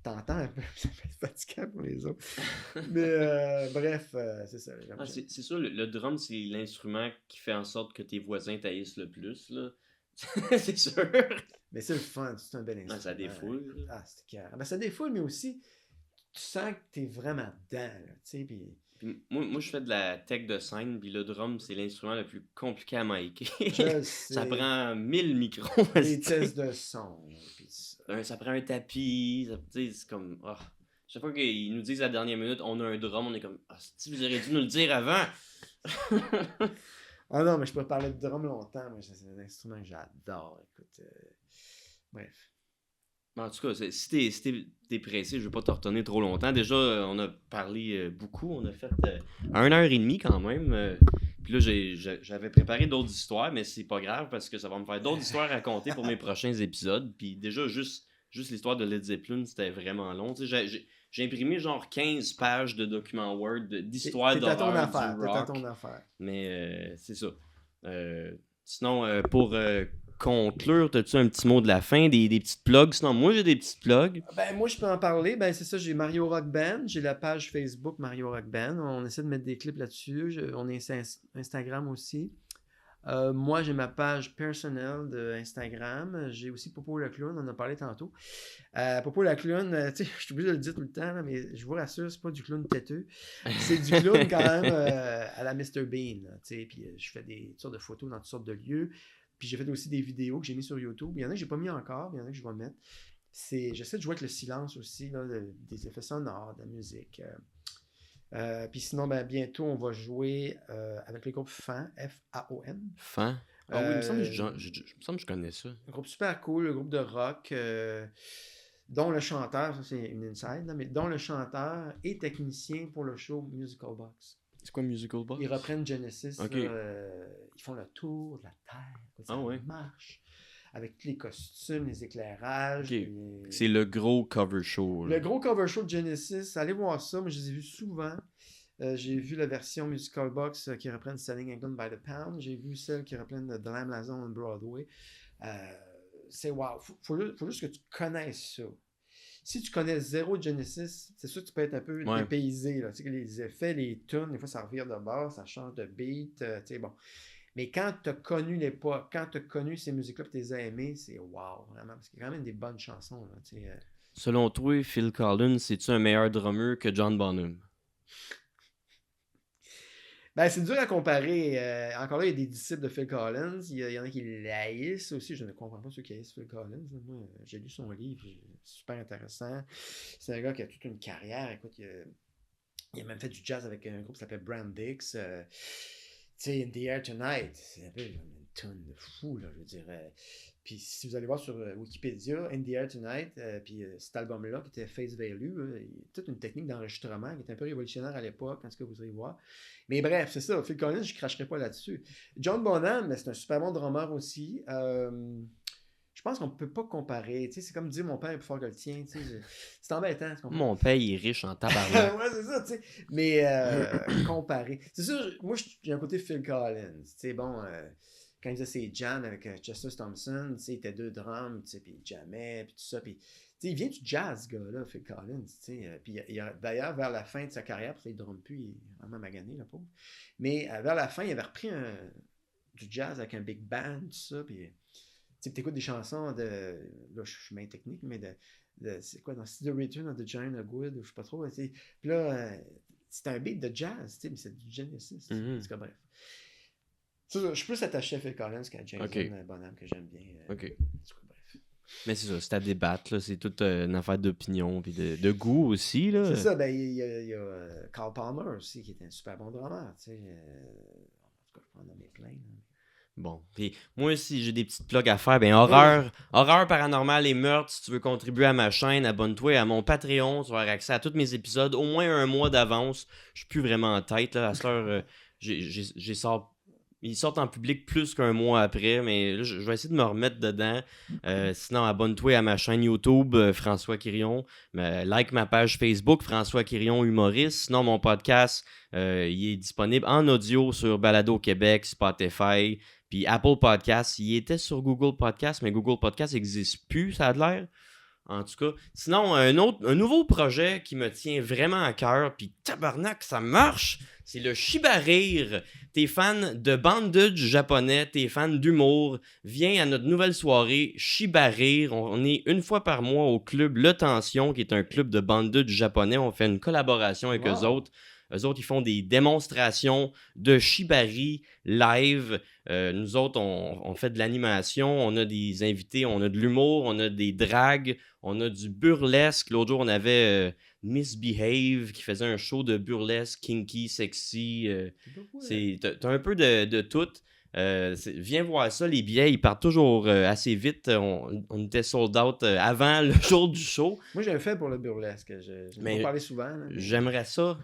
t'entends un peu, ça fait fatigant pour les autres. Mais bref, c'est ça. Ah, c'est sûr, le drum, c'est l'instrument qui fait en sorte que tes voisins taillissent le plus, là. C'est sûr. Mais c'est le fun, c'est un bel instrument. Ça défoule. Ah, c'est clair. Ben, ça défoule, mais aussi, tu sens que t'es vraiment dedans, là, tu sais, puis... Puis moi, je fais de la tech de scène, puis le drum, c'est l'instrument le plus compliqué à micer. Je sais. Ça prend 1000 micros. Des tests de son, puis ça. Ça prend un tapis, c'est comme... Oh. Chaque fois qu'ils nous disent à la dernière minute, on a un drum, on est comme, si vous auriez dû nous le dire avant. Ah non, mais je peux parler de drum longtemps, mais c'est un instrument que j'adore, écoute. Bref. En tout cas, si t'es pressé, je vais pas te retenir trop longtemps. Déjà, on a parlé beaucoup, on a fait 1h30 quand même. Puis là, j'avais préparé d'autres histoires, mais c'est pas grave parce que ça va me faire d'autres histoires à raconter pour mes prochains épisodes. Puis déjà, juste l'histoire de Led Zeppelin, c'était vraiment long. J'ai imprimé genre 15 pages de documents Word d'histoire d'horreur du rock. T'es à ton affaire. Mais c'est ça. Sinon, pour conclure, as-tu un petit mot de la fin, des petites plugs? Sinon, moi, j'ai des petites plugs. Ben, moi, je peux en parler. Ben, c'est ça, j'ai Mario Rock Band. J'ai la page Facebook Mario Rock Band. On essaie de mettre des clips là-dessus. On est sur Instagram aussi. Moi, j'ai ma page personnelle de Instagram. J'ai aussi Popo le Clown, on en a parlé tantôt. Popo le Clown, tu sais, je suis obligé de le dire tout le temps, là, mais je vous rassure, c'est pas du clown têteux. C'est du clown quand même à la Mr. Bean. Puis je fais toutes sortes de photos dans toutes sortes de lieux. Puis j'ai fait aussi des vidéos que j'ai mis sur YouTube. Il y en a que j'ai pas mis encore, il y en a que je vais mettre. J'essaie de jouer avec le silence aussi, là, des effets sonores, de la musique. Puis sinon, ben, bientôt, on va jouer avec le groupe FAN, F-A-O-N. FAN? Ah oui, il me semble que je connais ça. Un groupe super cool, un groupe de rock, dont le chanteur, ça c'est une inside, là, mais dont le chanteur est technicien pour le show Musical Box. C'est quoi Musical Box? Ils reprennent Genesis, okay. Ils font le tour de la Terre, ça marche. Avec tous les costumes, les éclairages. Okay. C'est le gros cover show. Là. Le gros cover show de Genesis, allez voir ça, moi je les ai vus souvent. J'ai vu la version Musical Box qui reprenne Selling England by the Pound. J'ai vu celle qui reprenne The Lamb Lazon on Broadway. C'est wow. Faut juste que tu connaisses ça. Si tu connais zéro Genesis, c'est sûr que tu peux être un peu dépaysé. Là. Tu sais, les effets, les tunes, des fois ça revire de bord, ça change de beat. Tu sais, bon. Mais quand tu as connu l'époque, quand tu as connu ces musiques-là et tu les as aimées, c'est wow, vraiment. Parce qu'il y a quand même des bonnes chansons. Là, tu sais, Selon toi, Phil Collins, c'est-tu un meilleur drummer que John Bonham? Ben, c'est dur à comparer. Encore là, il y a des disciples de Phil Collins. Il y en a qui l'haïssent aussi. Je ne comprends pas ceux qui haïssent Phil Collins. Moi, j'ai lu son livre. C'est super intéressant. C'est un gars qui a toute une carrière. Écoute, il a même fait du jazz avec un groupe qui s'appelle Brand Dix. Tu sais, In the Air Tonight, c'est un peu une tonne de fou, là, je dirais. Puis si vous allez voir sur Wikipédia, In the Air Tonight, puis cet album-là, qui était Face Value, il y a toute une technique d'enregistrement qui était un peu révolutionnaire à l'époque, en tout cas, vous allez voir. Mais bref, c'est ça, Phil Collins, je ne cracherai pas là-dessus. John Bonham, c'est un super bon drummer aussi. Je pense qu'on ne peut pas comparer. Tu sais, c'est comme dire mon père est plus fort que le tien. Tu sais, c'est embêtant. Mon père, il est riche en tabarnak. Ouais, c'est ça, tu sais. Mais comparer. C'est sûr, moi, j'ai un côté Phil Collins. Tu sais, bon, quand il faisait ses jams avec Chester Thompson, tu sais, il était deux drums, tu sais, puis il jammait, puis tout ça. Puis, tu sais, il vient du jazz, ce gars-là, Phil Collins, tu sais. Puis, d'ailleurs, vers la fin de sa carrière, parce qu'il ne drum plus, il est vraiment magané, le pauvre. Mais vers la fin, il avait repris du jazz avec un big band, tout ça, puis... Tu écoutes des chansons de. Là, je suis bien technique, mais c'est quoi, dans The Return of the Giant of Good, ou je sais pas trop. Puis là, c'est un beat de jazz, mais c'est du Genesis. En tout cas, bref. Je suis plus attaché à Phil Collins qu'à Jason Bonham, que j'aime bien. OK. En tout cas, bref. Mais c'est ça, c'est à débattre, là. C'est toute une affaire d'opinion, puis de goût aussi, là. C'est ça, ben, il y a Carl Palmer aussi, qui est un super bon drummer, tu sais. En tout cas, je peux en nommer plein, là. Bon, puis moi aussi j'ai des petites plugs à faire. Ben horreur paranormale et meurtre, si tu veux contribuer à ma chaîne, abonne-toi à mon Patreon, tu vas avoir accès à tous mes épisodes au moins un mois d'avance. Je suis plus vraiment en tête là, à cette heure, ils sortent en public plus qu'un mois après, mais là, je vais essayer de me remettre dedans. Sinon, abonne-toi à ma chaîne YouTube, François Quirion. Like ma page Facebook, François Quirion Humoriste. Sinon, mon podcast, il est disponible en audio sur Balado Québec, Spotify, puis Apple Podcasts. Il était sur Google Podcasts, mais Google Podcasts n'existe plus, ça a l'air. En tout cas, sinon, un nouveau projet qui me tient vraiment à cœur, puis tabarnak, ça marche, c'est le Shiba Rire. T'es fan de bandage japonais, t'es fan d'humour, viens à notre nouvelle soirée Shiba Rire. On est une fois par mois au club Le Tension, qui est un club de bandage japonais. On fait une collaboration avec eux autres. Eux autres, ils font des démonstrations de shibari live. Nous autres, on fait de l'animation, on a des invités, on a de l'humour, on a des dragues, on a du burlesque. L'autre jour, on avait Miss Behave qui faisait un show de burlesque, kinky, sexy. T'as un peu de tout. Viens voir ça, les billets, ils partent toujours assez vite. On était sold out avant le jour du show. Moi, j'ai un fait pour le burlesque. Je vais en parler souvent. Là, mais... J'aimerais ça.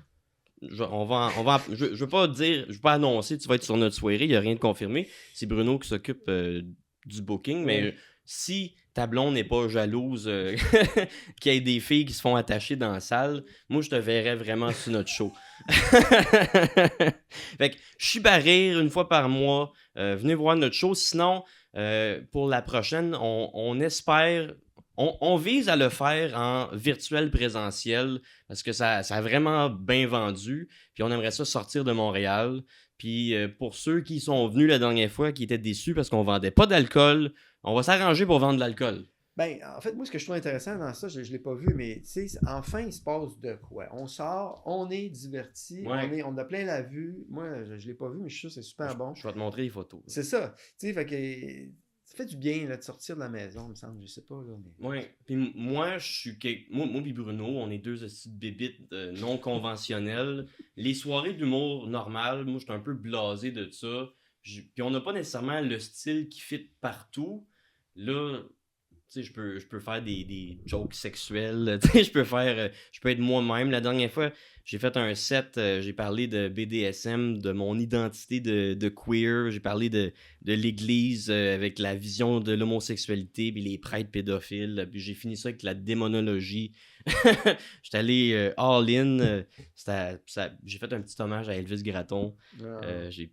Je veux pas dire, je veux pas annoncer, tu vas être sur notre soirée, il n'y a rien de confirmé. C'est Bruno qui s'occupe du booking, mais si ta blonde n'est pas jalouse qu'il y ait des filles qui se font attacher dans la salle, moi, je te verrais vraiment sur notre show. Fait que Chiba Rire, une fois par mois, venez voir notre show. Sinon, pour la prochaine, on espère... On vise à le faire en virtuel présentiel parce que ça a vraiment bien vendu. Puis on aimerait ça sortir de Montréal. Puis pour ceux qui sont venus la dernière fois, qui étaient déçus parce qu'on vendait pas d'alcool, on va s'arranger pour vendre de l'alcool. Ben, en fait, moi, ce que je trouve intéressant dans ça, je ne l'ai pas vu, mais tu sais, enfin, il se passe de quoi? On sort, on est diverti, Ouais. on a plein la vue. Moi, je ne l'ai pas vu, mais je suis sûr que c'est super bon. Je vais te montrer les photos. C'est ça. Tu sais, fait que ça fait du bien là, de sortir de la maison, il me semble. Je sais pas, là. Mais... Ouais. Puis moi, je suis. Moi puis Bruno, on est deux petites bébites non conventionnelles. Les soirées d'humour normales, moi, je suis un peu blasé de ça. Puis on n'a pas nécessairement le style qui fit partout. Là. Tu sais, je peux faire des jokes sexuels. Tu sais, je peux être moi-même. La dernière fois, j'ai fait un set, j'ai parlé de BDSM, de mon identité de queer. J'ai parlé de l'église avec la vision de l'homosexualité, puis les prêtres pédophiles. Puis j'ai fini ça avec la démonologie. J'étais allé all-in. J'ai fait un petit hommage à Elvis Gratton. J'ai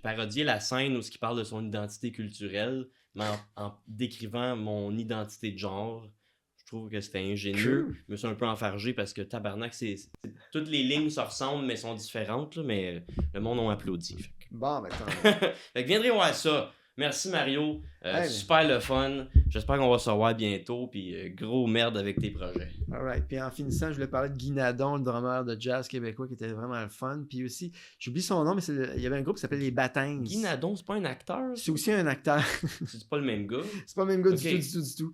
parodié la scène où il parle de son identité culturelle, mais en décrivant mon identité de genre. Je trouve que c'était ingénieux. Cool. Je me suis un peu enfargé parce que tabarnak, toutes les lignes se ressemblent mais sont différentes, là, mais le monde a applaudi. Bon, ben, attends. Fait que viendrez voir ça. Merci Mario. Hey, super le fun. J'espère qu'on va se revoir bientôt. Puis gros merde avec tes projets. Alright. Puis en finissant, je voulais parler de Guy Nadon, le drummer de jazz québécois qui était vraiment le fun. Puis aussi, j'oublie son nom, mais il y avait un groupe qui s'appelait Les Batains. Guy Nadon, c'est pas un acteur? C'est aussi un acteur. C'est pas le même gars? C'est pas le même gars Okay. du tout.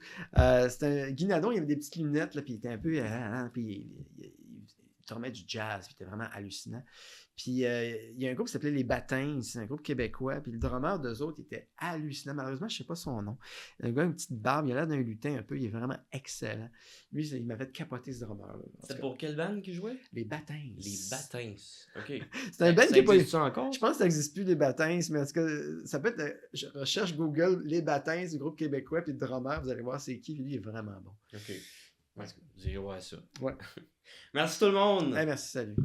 Guy Nadon, il avait des petites lunettes, là, puis il était un peu... puis il drummait du jazz, puis il était vraiment hallucinant. Puis il y a un groupe qui s'appelait Les Batains, c'est un groupe québécois, puis le drummer d'eux autres était hallucinant. Malheureusement, je sais pas son nom. Un gars, une petite barbe, il a l'air d'un lutin un peu, il est vraiment excellent. Lui, il m'avait capoté ce drummer-là. C'est pour quelle bande qui jouait? Les Batains. Les Batains. OK. C'est un band qui est pas... existe ça encore? Je pense que ça n'existe plus, Les Batains, mais en tout cas, ça peut être... Je recherche Google Les Batains du groupe québécois, puis le drummer, vous allez voir c'est qui, lui, il est vraiment bon. OK. Ouais, vous irez voir ça. Ouais. Merci tout le monde! Hey, merci, salut.